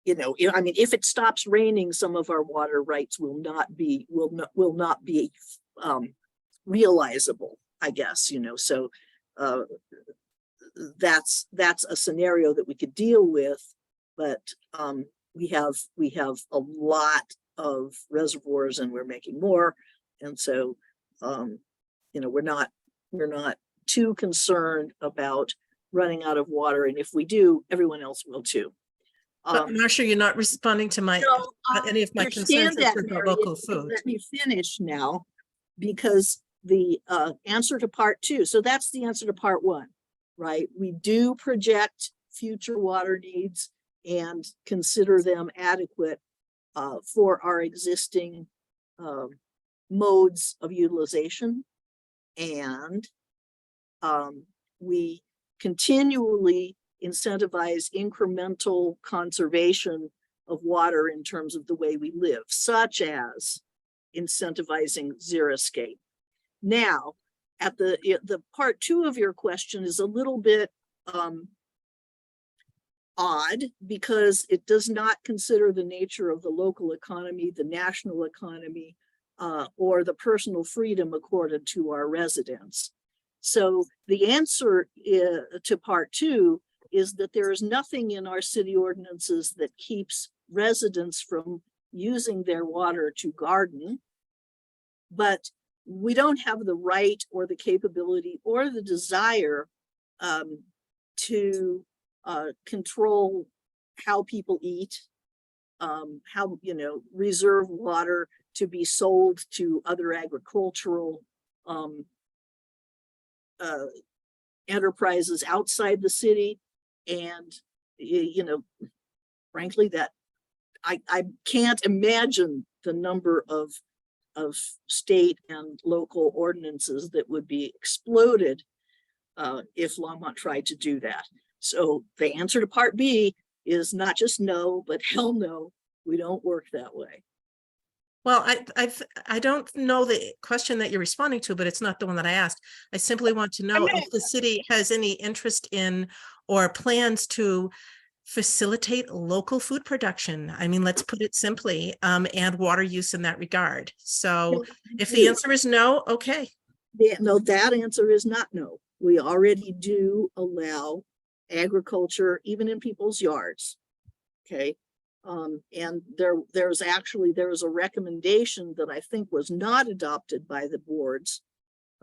if it stops raining, some of our water rights will not be realizable, I guess. So that's a scenario that we could deal with, but we have a lot of reservoirs, and we're making more, and so we're not too concerned about running out of water, and if we do, everyone else will too. Marcia, you're not responding to any of my concerns about local food. Let me finish now, because the answer to part two. So that's the answer to part one, right? We do project future water needs and consider them adequate for our existing modes of utilization, and we continually incentivize incremental conservation of water in terms of the way we live, such as incentivizing xeriscape. Now, at the part two of your question is a little bit odd, because it does not consider the nature of the local economy, the national economy, or the personal freedom accorded to our residents. So the answer to part two is that there is nothing in our city ordinances that keeps residents from using their water to garden, but we don't have the right or the capability or the desire to control how people eat, how, reserve water to be sold to other agricultural enterprises outside the city. And, frankly, that I can't imagine the number of state and local ordinances that would be exploded if Longmont tried to do that. So the answer to part B is not just no, but hell no, we don't work that way. Well, I don't know the question that you're responding to, but it's not the one that I asked. I simply want to know if the city has any interest in or plans to facilitate local food production. I mean, let's put it simply, and water use in that regard. So if the answer is no, okay. No, that answer is not no. We already do allow agriculture, even in people's yards. Okay. And there was a recommendation that I think was not adopted by the boards.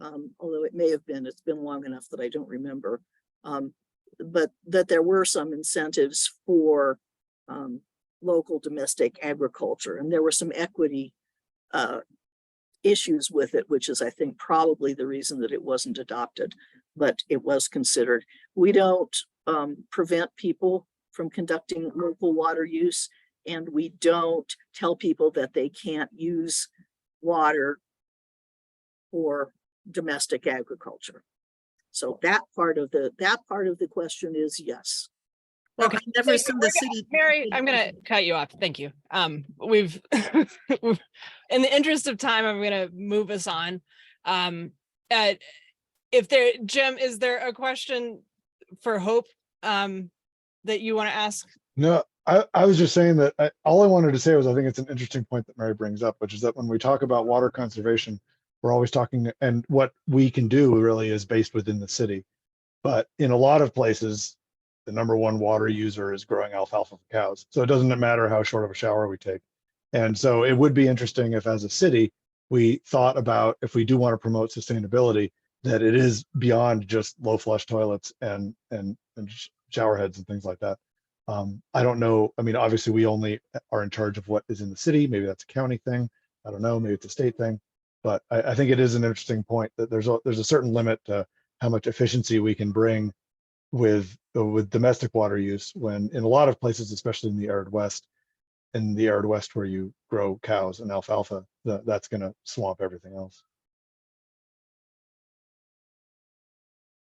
Although it may have been, it's been long enough that I don't remember. But that there were some incentives for local domestic agriculture, and there were some equity issues with it, which is, I think, probably the reason that it wasn't adopted, but it was considered. We don't prevent people from conducting local water use, and we don't tell people that they can't use water for domestic agriculture. So that part of the question is yes. Well, Okay. I never seen the city. Mary, I'm gonna cut you off. Thank you. We've, in the interest of time, I'm gonna move us on. If there, Jim, is there a question for Hope that you want to ask? No, I was just saying that all I wanted to say was I think it's an interesting point that Mary brings up, which is that when we talk about water conservation, we're always talking, and what we can do really is based within the city. But in a lot of places, the #1 water user is growing alfalfa for cows. So it doesn't matter how short of a shower we take. And so it would be interesting if, as a city, we thought about, if we do want to promote sustainability, that it is beyond just low flush toilets and shower heads and things like that. I don't know. I mean, obviously we only are in charge of what is in the city. Maybe that's a county thing. I don't know. Maybe it's a state thing. But I think it is an interesting point that there's a certain limit to how much efficiency we can bring with domestic water use, when in a lot of places, especially in the arid west where you grow cows and alfalfa, that's going to swamp everything else.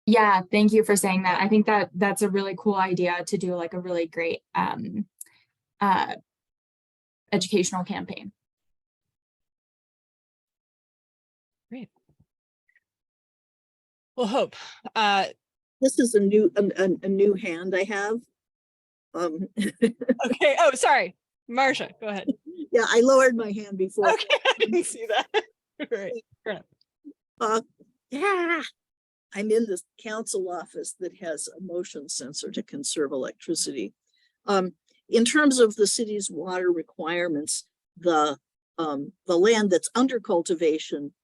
Yeah, thank you for saying that. I think that that's a really cool idea to do, like a really great educational campaign. Great. Well, Hope, This is a new hand I have. okay. Oh, sorry. Marcia, go ahead. Yeah, I lowered my hand before. Okay, I didn't see that. Right. Yeah, I'm in this council office that has a motion sensor to conserve electricity. In terms of the city's water requirements, the land that's under cultivation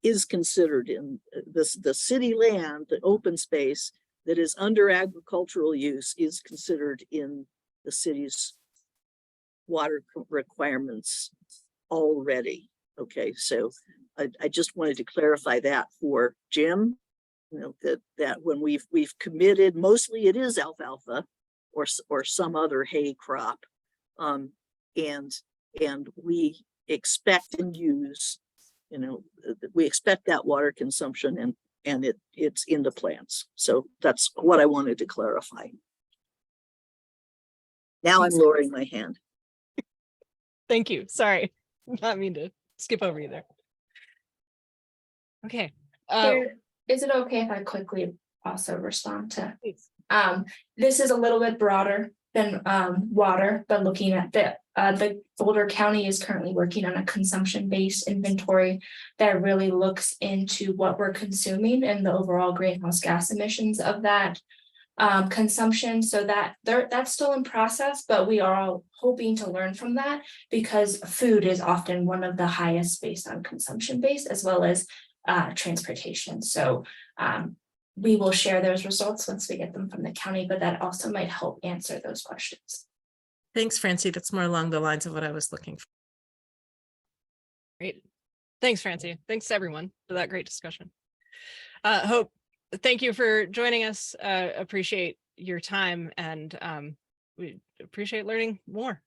is considered in the city land, the open space that is under agricultural use is considered in the city's water requirements already. Okay, so I just wanted to clarify that for Jim, you know, that when we've committed, mostly it is alfalfa or some other hay crop, and we expect and use, you know, we expect that water consumption and it's in the plans. So that's what I wanted to clarify. Now I'm lowering my hand. Thank you. Sorry. Not mean to skip over you there. Okay. Is it okay if I quickly also respond to? Please. This is a little bit broader than water, but looking at the Boulder County is currently working on a consumption-based inventory that really looks into what we're consuming and the overall greenhouse gas emissions of that consumption. So that's still in process, but we are all hoping to learn from that, because food is often one of the highest based on consumption base, as well as transportation. So we will share those results once we get them from the county, but that also might help answer those questions. Thanks, Francie. That's more along the lines of what I was looking for. Great. Thanks, Francie. Thanks everyone for that great discussion. Hope, thank you for joining us. Appreciate your time, and we appreciate learning more.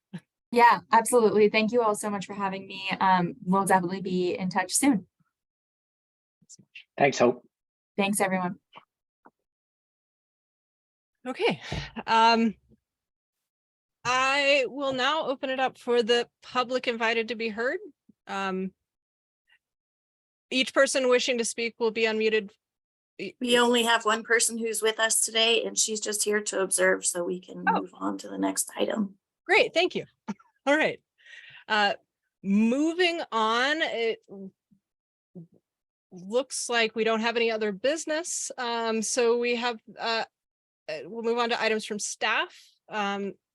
Yeah, absolutely. Thank you all so much for having me. We'll definitely be in touch soon. Thanks, Hope. Thanks, everyone. Okay. I will now open it up for the public invited to be heard. Each person wishing to speak will be unmuted. We only have one person who's with us today, and she's just here to observe, so we can move on to the next item. Great, thank you. All right. Moving on, it looks like we don't have any other business. So we have, we'll move on to items from staff.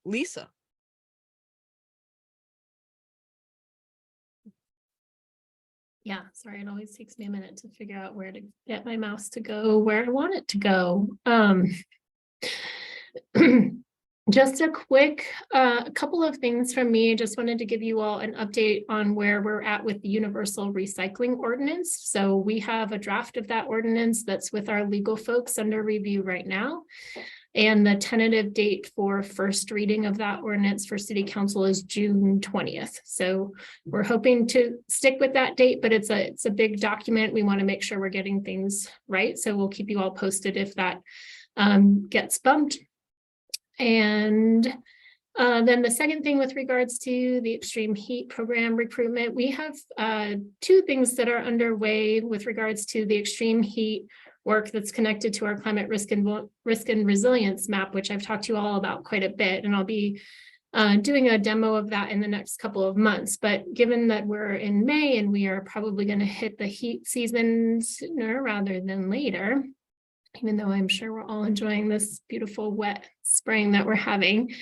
Lisa. Yeah, sorry, it always takes me a minute to figure out where to get my mouse to go where I want it to go. Just a quick couple of things from me. Just wanted to give you all an update on where we're at with the universal recycling ordinance. So we have a draft of that ordinance that's with our legal folks under review right now. And the tentative date for first reading of that ordinance for city council is June 20th. So we're hoping to stick with that date, but it's a big document. We want to make sure we're getting things right. So we'll keep you all posted if that gets bumped. And then the second thing with regards to the extreme heat program recruitment, we have two things that are underway with regards to the extreme heat work that's connected to our climate risk and resilience map, which I've talked to you all about quite a bit, and I'll be doing a demo of that in the next couple of months. But given that we're in May and we are probably going to hit the heat season sooner rather than later, even though I'm sure we're all enjoying this beautiful wet spring that we're having.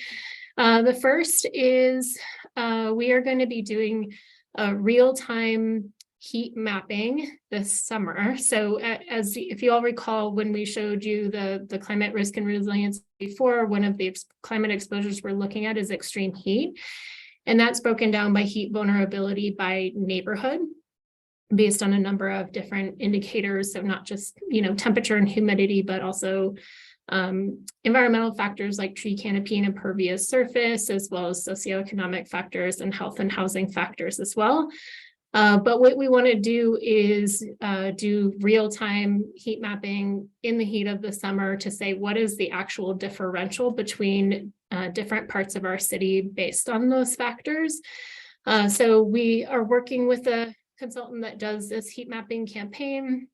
The first is we are going to be doing a real-time heat mapping this summer. So as if you all recall, when we showed you the climate risk and resilience before, one of the climate exposures we're looking at is extreme heat. And that's broken down by heat vulnerability by neighborhood, based on a number of different indicators. So not just, temperature and humidity, but also environmental factors like tree canopy and impervious surface, as well as socioeconomic factors and health and housing factors as well. But what we want to do is do real-time heat mapping in the heat of the summer to say what is the actual differential between different parts of our city based on those factors. So we are working with a consultant that does this heat mapping campaign.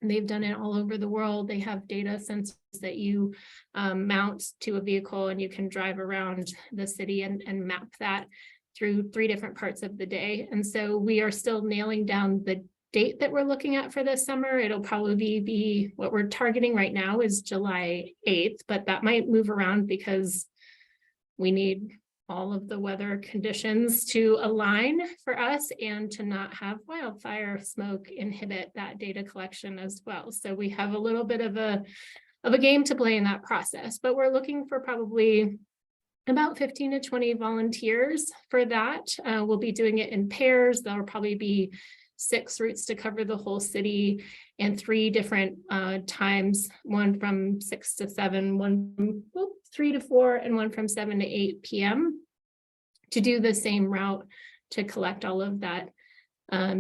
They've done it all over the world. They have data sensors that you mount to a vehicle and you can drive around the city and map that through 3 different parts of the day. And so we are still nailing down the date that we're looking at for this summer. It'll probably be what we're targeting right now is July 8th, but that might move around because we need all of the weather conditions to align for us and to not have wildfire smoke inhibit that data collection as well. So we have a little bit of a game to play in that process, but we're looking for probably about 15 to 20 volunteers for that. We'll be doing it in pairs. There'll probably be 6 routes to cover the whole city and 3 different times, one from 6 to 7, one from 3 to 4, and one from 7 to 8 p.m. to do the same route to collect all of that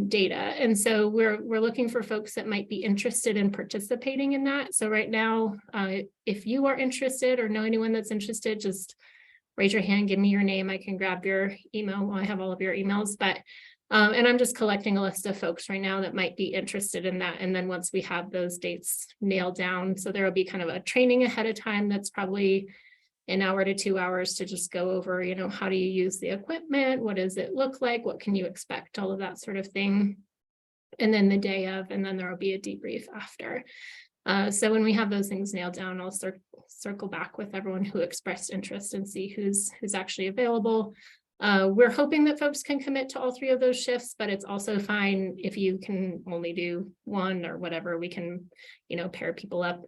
data. And so we're looking for folks that might be interested in participating in that. So right now, if you are interested or know anyone that's interested, just raise your hand, give me your name. I can grab your email. Well, I have all of your emails, but and I'm just collecting a list of folks right now that might be interested in that. And then once we have those dates nailed down, so there will be kind of a training ahead of time that's probably an hour to 2 hours to just go over, how do you use the equipment? What does it look like? What can you expect? All of that sort of thing. And then the day of, and then there will be a debrief after. So when we have those things nailed down, I'll circle back with everyone who expressed interest and see who's actually available. We're hoping that folks can commit to all 3 of those shifts, but it's also fine if you can only do one or whatever. We can, pair people up.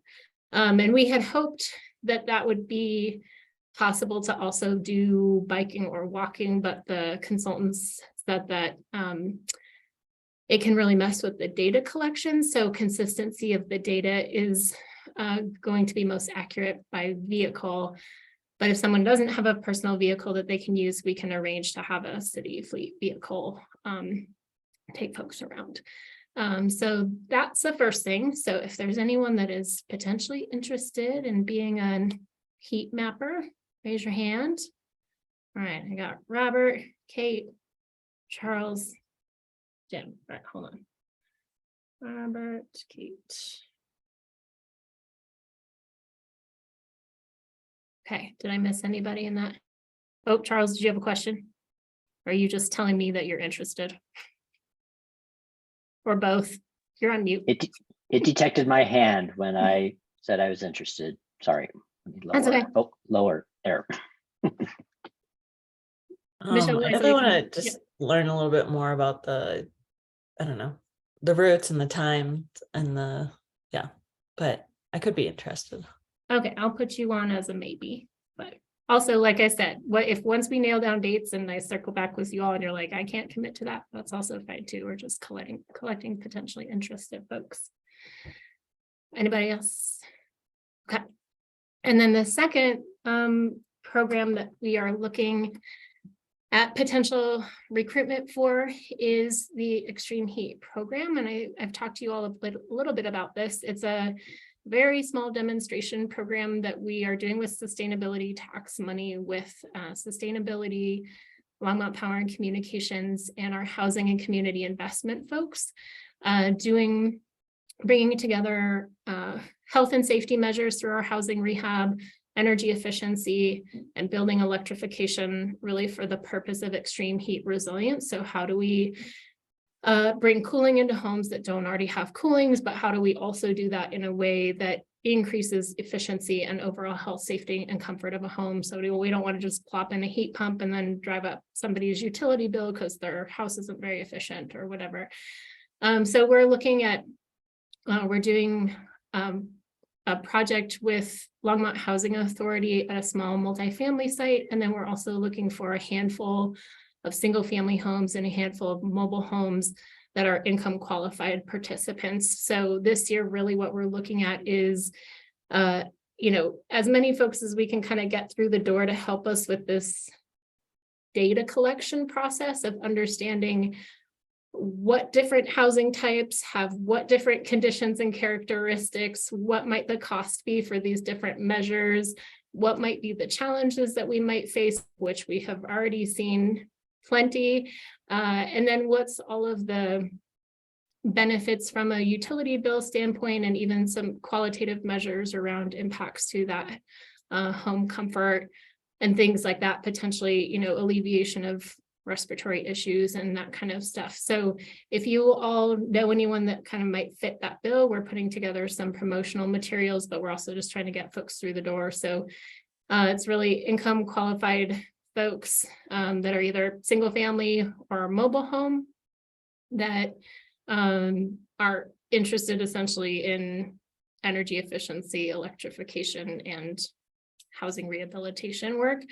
And we had hoped that would be possible to also do biking or walking, but the consultants said that it can really mess with the data collection. So consistency of the data is going to be most accurate by vehicle. But if someone doesn't have a personal vehicle that they can use, we can arrange to have a city fleet vehicle take folks around. So that's the first thing. So if there's anyone that is potentially interested in being a heat mapper, raise your hand. All right, I got Robert, Kate, Charles, Jim. All right, hold on. Robert, Kate. Okay, did I miss anybody in that? Oh, Charles, did you have a question? Or are you just telling me that you're interested? Or both? You're on mute. It detected my hand when I said I was interested. Sorry. That's okay. Oh, lower there. Michelle, I I saw definitely you want come- to just learn a little bit more about the, I don't know, the roots and the time and the, yeah, but I could be interested. Okay, I'll put you on as a maybe, but also, like I said, what if once we nail down dates and I circle back with you all and you're like, I can't commit to that, that's also fine too. We're just collecting potentially interested folks. Anybody else? Okay. And then the second program that we are looking at potential recruitment for is the extreme heat program. And I've talked to you all a little bit about this. It's a very small demonstration program that we are doing with sustainability tax money with sustainability, Longmont Power and Communications, and our housing and community investment folks, bringing together health and safety measures through our housing rehab, energy efficiency, and building electrification, really for the purpose of extreme heat resilience. So how do we bring cooling into homes that don't already have coolings, but how do we also do that in a way that increases efficiency and overall health, safety, and comfort of a home? So we don't want to just plop in a heat pump and then drive up somebody's utility bill because their house isn't very efficient or whatever. So we're looking at, we're doing a project with Longmont Housing Authority at a small multifamily site. And then we're also looking for a handful of single family homes and a handful of mobile homes that are income qualified participants. So this year, really what we're looking at is, as many folks as we can kind of get through the door to help us with this data collection process of understanding what different housing types have what different conditions and characteristics, what might the cost be for these different measures, what might be the challenges that we might face, which we have already seen plenty, and then what's all of the benefits from a utility bill standpoint, and even some qualitative measures around impacts to that home comfort and things like that, potentially, alleviation of respiratory issues and that kind of stuff. So if you all know anyone that kind of might fit that bill, we're putting together some promotional materials, but we're also just trying to get folks through the door. So it's really income qualified folks that are either single family or mobile home that are interested essentially in energy efficiency, electrification, and housing rehabilitation work.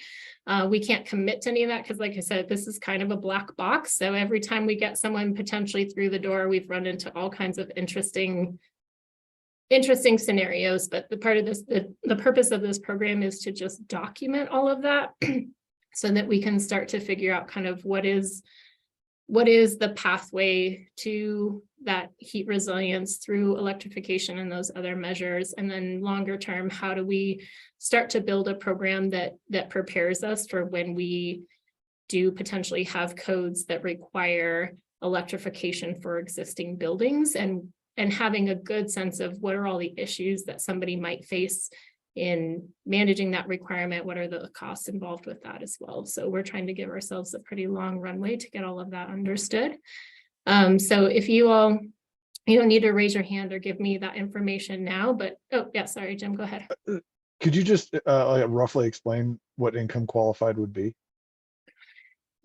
We can't commit to any of that because, like I said, this is kind of a black box. So every time we get someone potentially through the door, we've run into all kinds of interesting scenarios. But the part of this, the purpose of this program is to just document all of that so that we can start to figure out kind of what is the pathway to that heat resilience through electrification and those other measures. And then longer term, how do we start to build a program that prepares us for when we do potentially have codes that require electrification for existing buildings, and having a good sense of what are all the issues that somebody might face in managing that requirement, what are the costs involved with that as well. So we're trying to give ourselves a pretty long runway to get all of that understood. So if you all, you don't need to raise your hand or give me that information now, but, oh yeah, sorry, Jim, go ahead. Could you just roughly explain what income qualified would be?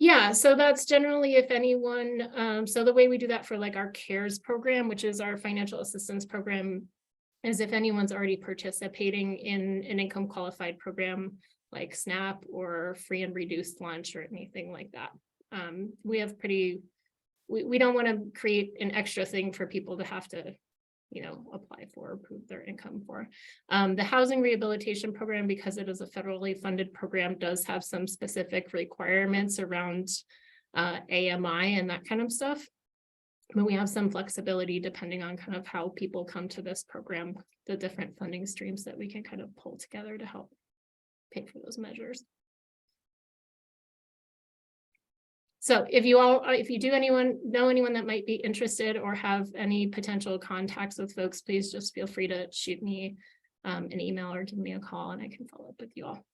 Yeah, so that's generally if anyone, so the way we do that for like our CARES program, which is our financial assistance program, is if anyone's already participating in an income qualified program like SNAP or free and reduced lunch or anything like that. We have we don't want to create an extra thing for people to have to, apply for or prove their income for. The housing rehabilitation program, because it is a federally funded program, does have some specific requirements around AMI and that kind of stuff. But we have some flexibility depending on kind of how people come to this program, the different funding streams that we can kind of pull together to help pay for those measures. So if you know anyone that might be interested or have any potential contacts with folks, please just feel free to shoot me an email or give me a call and I can follow up with you all.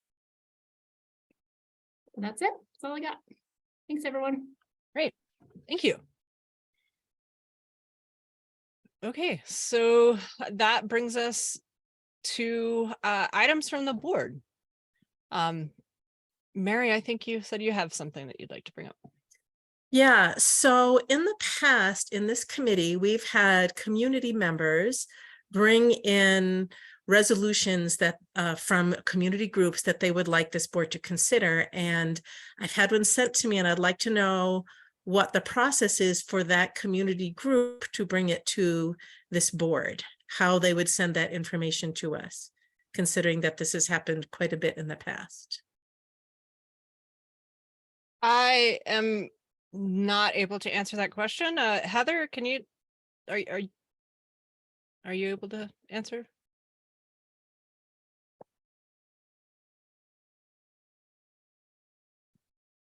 And that's it. That's all I got. Thanks, everyone. Great. Thank you. Okay, so that brings us to items from the board. Mary, I think you said you have something that you'd like to bring up. Yeah, so in the past, in this committee, we've had community members bring in resolutions that from community groups that they would like this board to consider. And I've had one sent to me, and I'd like to know what the process is for that community group to bring it to this board, how they would send that information to us, considering that this has happened quite a bit in the past. I am not able to answer that question. Heather, can you, are you able to answer?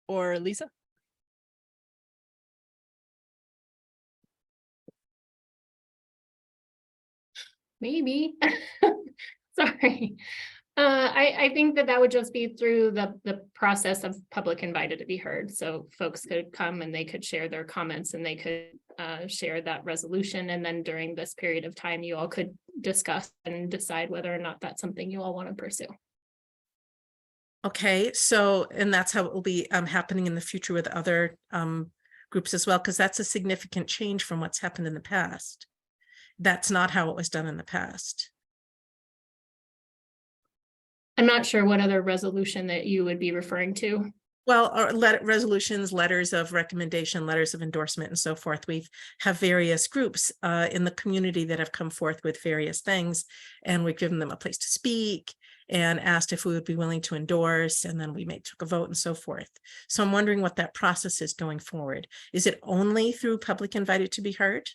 Or Lisa? Maybe. Sorry. I think that would just be through the process of public invited to be heard. So folks could come and they could share their comments and they could share that resolution. And then during this period of time, you all could discuss and decide whether or not that's something you all want to pursue. Okay, so, and that's how it will be happening in the future with other groups as well, because that's a significant change from what's happened in the past. That's not how it was done in the past. I'm not sure what other resolution that you would be referring to. Well, our resolutions, letters of recommendation, letters of endorsement, and so forth. We have various groups in the community that have come forth with various things, and we've given them a place to speak and asked if we would be willing to endorse, and then we took a vote and so forth. So I'm wondering what that process is going forward. Is it only through public invited to be heard?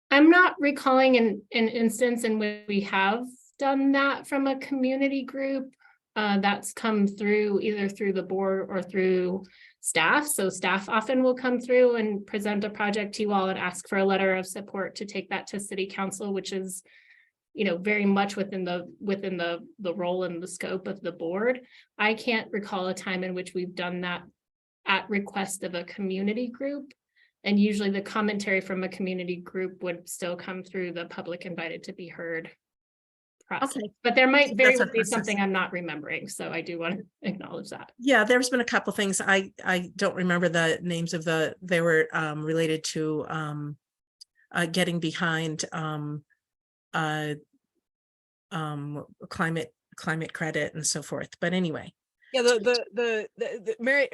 I'm not recalling an instance in which we have done that from a community group. That's come through either through the board or through staff. So staff often will come through and present a project to you all and ask for a letter of support to take that to city council, which is, very much within the role and the scope of the board. I can't recall a time in which we've done that at request of a community group. And usually the commentary from a community group would still come through the public invited to be heard process. Okay. But there might very well be something I'm not remembering. So I do want to acknowledge that. Yeah, there's been a couple things. I don't remember the names of they were related to getting behind climate credit and so forth. But anyway. Yeah, the Mary,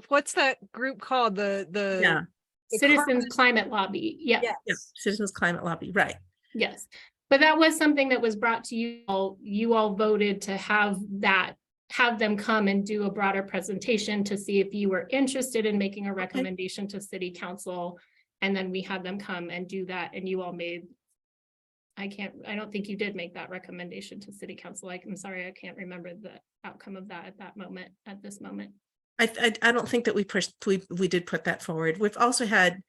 what's that group called? The Citizens Climate Lobby. Yeah. Yes. Citizens Climate Lobby, right. Yes. But that was something that was brought to you all. You all voted to have them come and do a broader presentation to see if you were interested in making a recommendation to city council. And then we had them come and do that. And you all made, I don't think you did make that recommendation to city council. I'm sorry, I can't remember the outcome of that at this moment. I don't think that we did put that forward. We've also had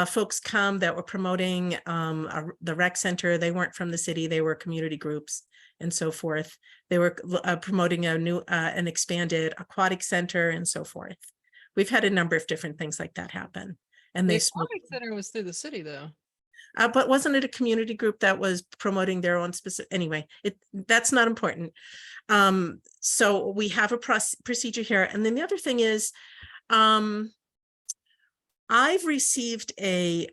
folks come that were promoting the rec center. They weren't from the city, they were community groups and so forth. They were promoting a new an expanded aquatic center and so forth. We've had a number of different things like that happen. And the aquatic center was through the city though. But wasn't it a community group that was promoting their own specific, anyway, that's not important. So we have a procedure here. And then the other thing is, I've received a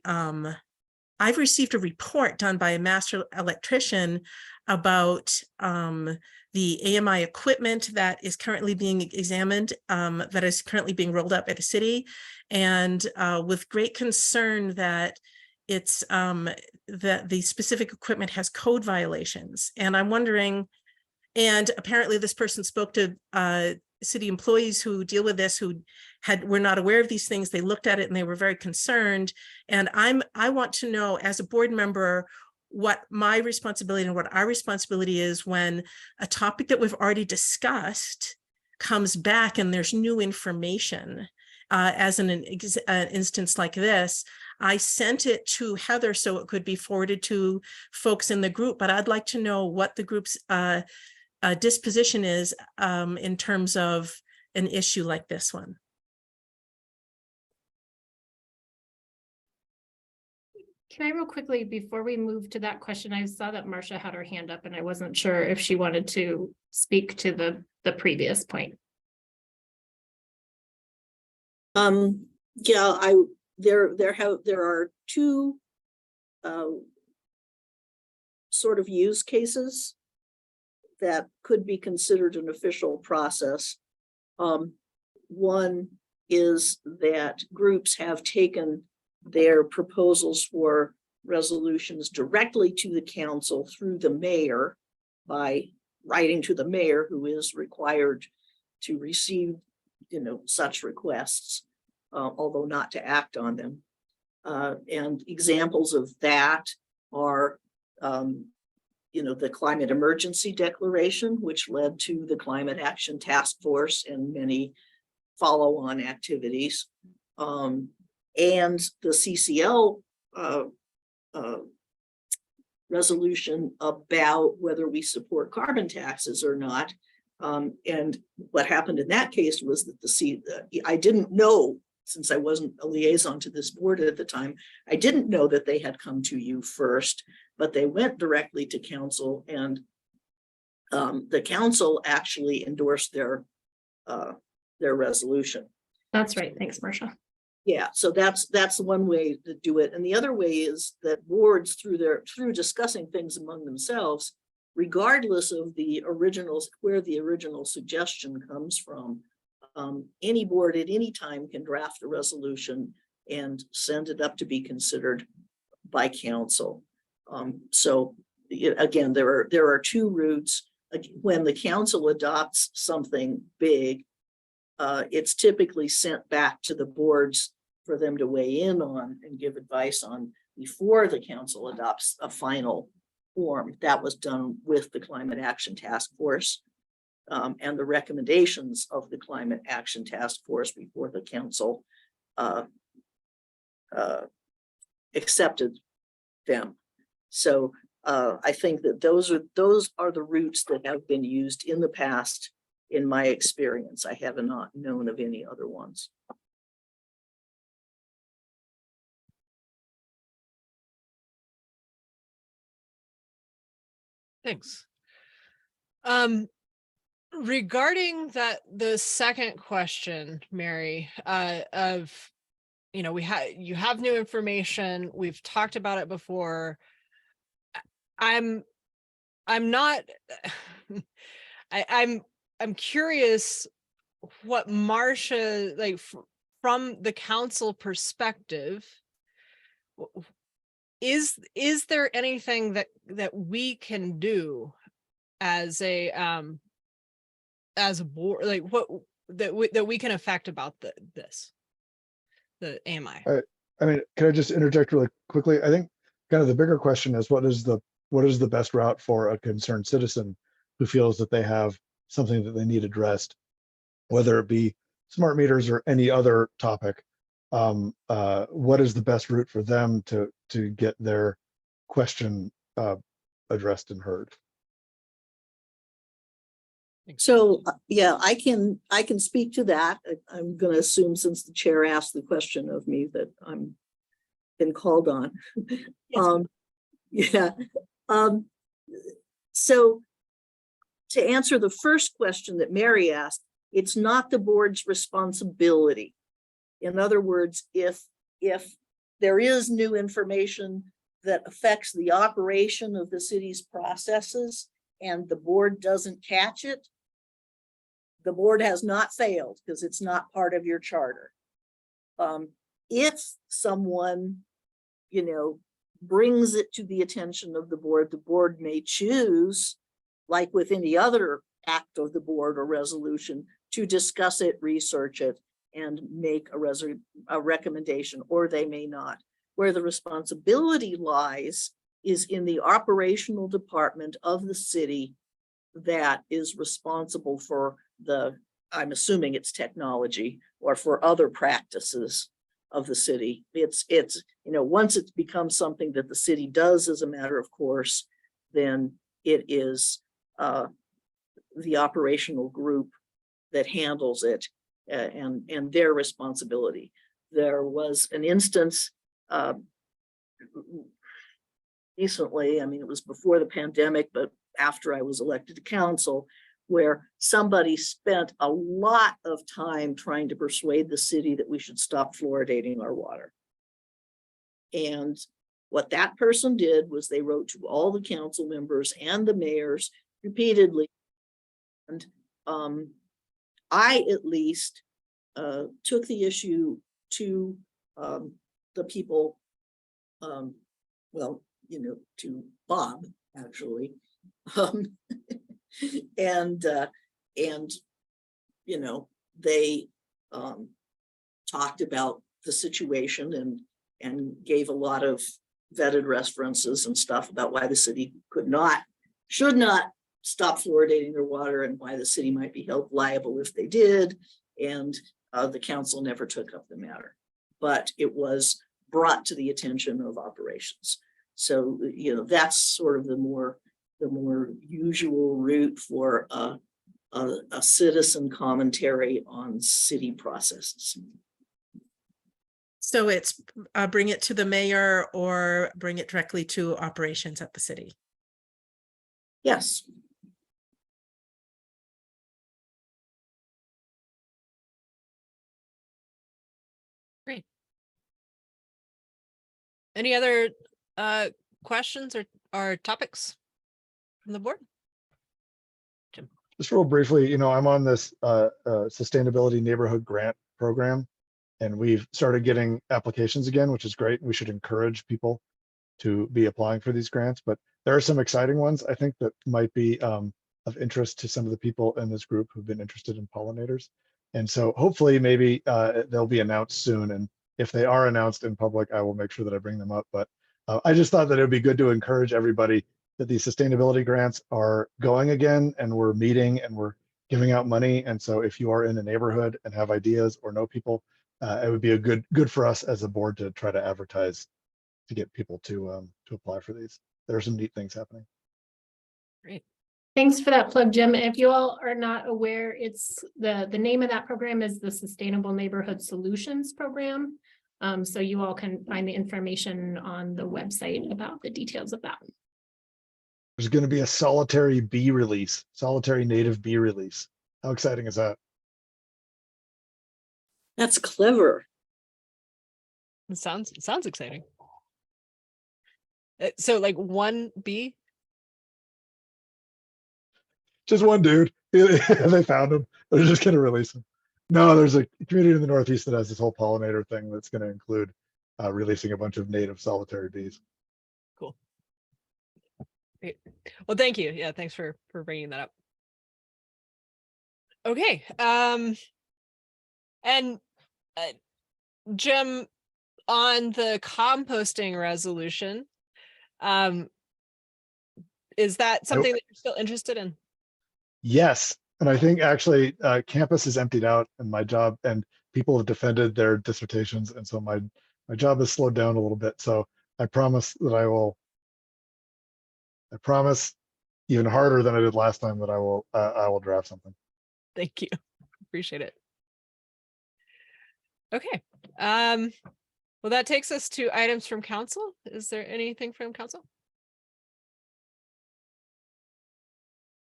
report done by a master electrician about the AMI equipment that is currently being examined, that is currently being rolled up at a city, and with great concern that it's that the specific equipment has code violations. And I'm wondering, and apparently this person spoke to city employees who deal with this, who were not aware of these things. They looked at it and they were very concerned. And I want to know, as a board member, what my responsibility and what our responsibility is when a topic that we've already discussed comes back and there's new information. As an instance like this, I sent it to Heather so it could be forwarded to folks in the group, but I'd like to know what the group's disposition is in terms of an issue like this one. Can I real quickly, before we move to that question, I saw that Marcia had her hand up and I wasn't sure if she wanted to speak to the previous point. Yeah, there are two sort of use cases that could be considered an official process. One is that groups have taken their proposals for resolutions directly to the council through the mayor by writing to the mayor, who is required to receive, such requests, although not to act on them. And examples of that are, the climate emergency declaration, which led to the Climate Action Task Force and many follow-on activities, and the CCL resolution about whether we support carbon taxes or not. And what happened in that case was that I didn't know, since I wasn't a liaison to this board at the time, I didn't know that they had come to you first, but they went directly to council, and the council actually endorsed their resolution. That's right. Thanks, Marcia. Yeah, so that's one way to do it. And the other way is that boards, through discussing things among themselves, regardless of where the original suggestion comes from, any board at any time can draft a resolution and send it up to be considered by council. So again, there are two routes. When the council adopts something big, it's typically sent back to the boards for them to weigh in on and give advice on before the council adopts a final form. That was done with the Climate Action Task Force and the recommendations of the Climate Action Task Force before the council accepted them. So I think that those are the routes that have been used in the past. In my experience, I have not known of any other ones. Thanks. Regarding the second question, Mary, of, you have new information, we've talked about it before. I'm not, I'm curious what Marcia, like from the council perspective, is there anything that we can do as a board, like what that we can affect about the AMI? I mean, can I just interject really quickly? I think kind of the bigger question is what is the best route for a concerned citizen who feels that they have something that they need addressed, whether it be smart meters or any other topic. What is the best route for them to get their question addressed and heard? So yeah, I can speak to that. I'm going to assume, since the chair asked the question of me, that I'm been called on. Yes. So to answer the first question that Mary asked, it's not the board's responsibility. In other words, if there is new information that affects the operation of the city's processes and the board doesn't catch it, the board has not failed because it's not part of your charter. If someone, brings it to the attention of the board may choose, like with any other act of the board or resolution, to discuss it, research it, and make a recommendation, or they may not. Where the responsibility lies is in the operational department of the city that is responsible for I'm assuming it's technology, or for other practices of the city. It's once it's become something that the city does as a matter of course, then it is the operational group that handles it and their responsibility. There was an instance recently, it was before the pandemic, but after I was elected to council, where somebody spent a lot of time trying to persuade the city that we should stop fluoridating our water. And what that person did was they wrote to all the council members and the mayors repeatedly. And I at least took the issue to the people, well, you know, to Bob, actually. And you know, they talked about the situation and gave a lot of vetted references and stuff about why the city should not stop fluoridating their water and why the city might be held liable if they did. And the council never took up the matter, but it was brought to the attention of operations. So, you know, that's sort of the more usual route for a citizen commentary on city processes. So it's bring it to the mayor or bring it directly to operations at the city. Yes. Great. Any other questions or topics from the board? Jim. Just real briefly, you know, I'm on this sustainability neighborhood grant program, and we've started getting applications again, which is great. We should encourage people to be applying for these grants, but there are some exciting ones I think that might be of interest to some of the people in this group who've been interested in pollinators. And so hopefully maybe they'll be announced soon. And if they are announced in public, I will make sure that I bring them up. But I just thought that it would be good to encourage everybody that these sustainability grants are going again, and we're meeting and we're giving out money. And so if you are in a neighborhood and have ideas or know people, it would be a good for us as a board to try to advertise to get people to apply for these. There are some neat things happening. Great. Thanks for that plug, Jim. If you all are not aware, it's the name of that program is the Sustainable Neighborhood Solutions Program. So you all can find the information on the website about the details of that. There's going to be a solitary bee release, solitary native bee release. How exciting is that? That's clever. It sounds exciting. So like one bee? Just one dude. They found him. They're just going to release him. No, there's a community in the Northeast that has this whole pollinator thing that's going to include releasing a bunch of native solitary bees. Cool. Great. Well, thank you. Yeah, thanks for bringing that up. Okay. And Jim, on the composting resolution, is that something that you're still interested in? Yes. And I think actually campus is emptied out in my job, and people have defended their dissertations. And so my job has slowed down a little bit. So I promise that I promise even harder than I did last time that I will draft something. Thank you. Appreciate it. Okay. Well, that takes us to items from council. Is there anything from council?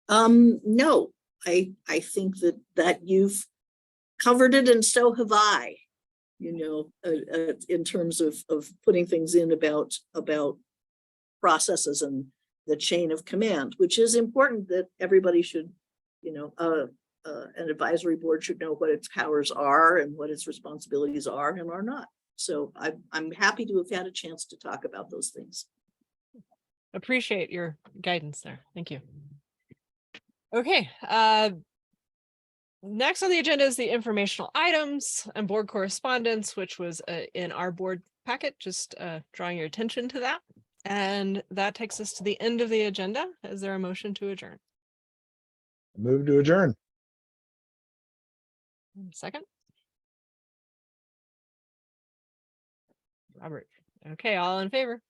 No, I think that you've covered it, and so have I, you know, in terms of putting things in about processes and the chain of command, which is important that everybody should, you know, an advisory board should know what its powers are and what its responsibilities are and are not. So I'm happy to have had a chance to talk about those things. Appreciate your guidance there. Thank you. Okay. Next on the agenda is the informational items and board correspondence, which was in our board packet, just drawing your attention to that. And that takes us to the end of the agenda. Is there a motion to adjourn? Move to adjourn. Second. Robert. Okay, all in favor.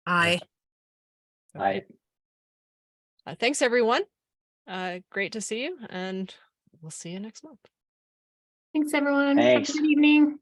Aye. I Thanks, everyone. Great to see you, and we'll see you next month. Thanks, everyone. Have a Thanks. good evening.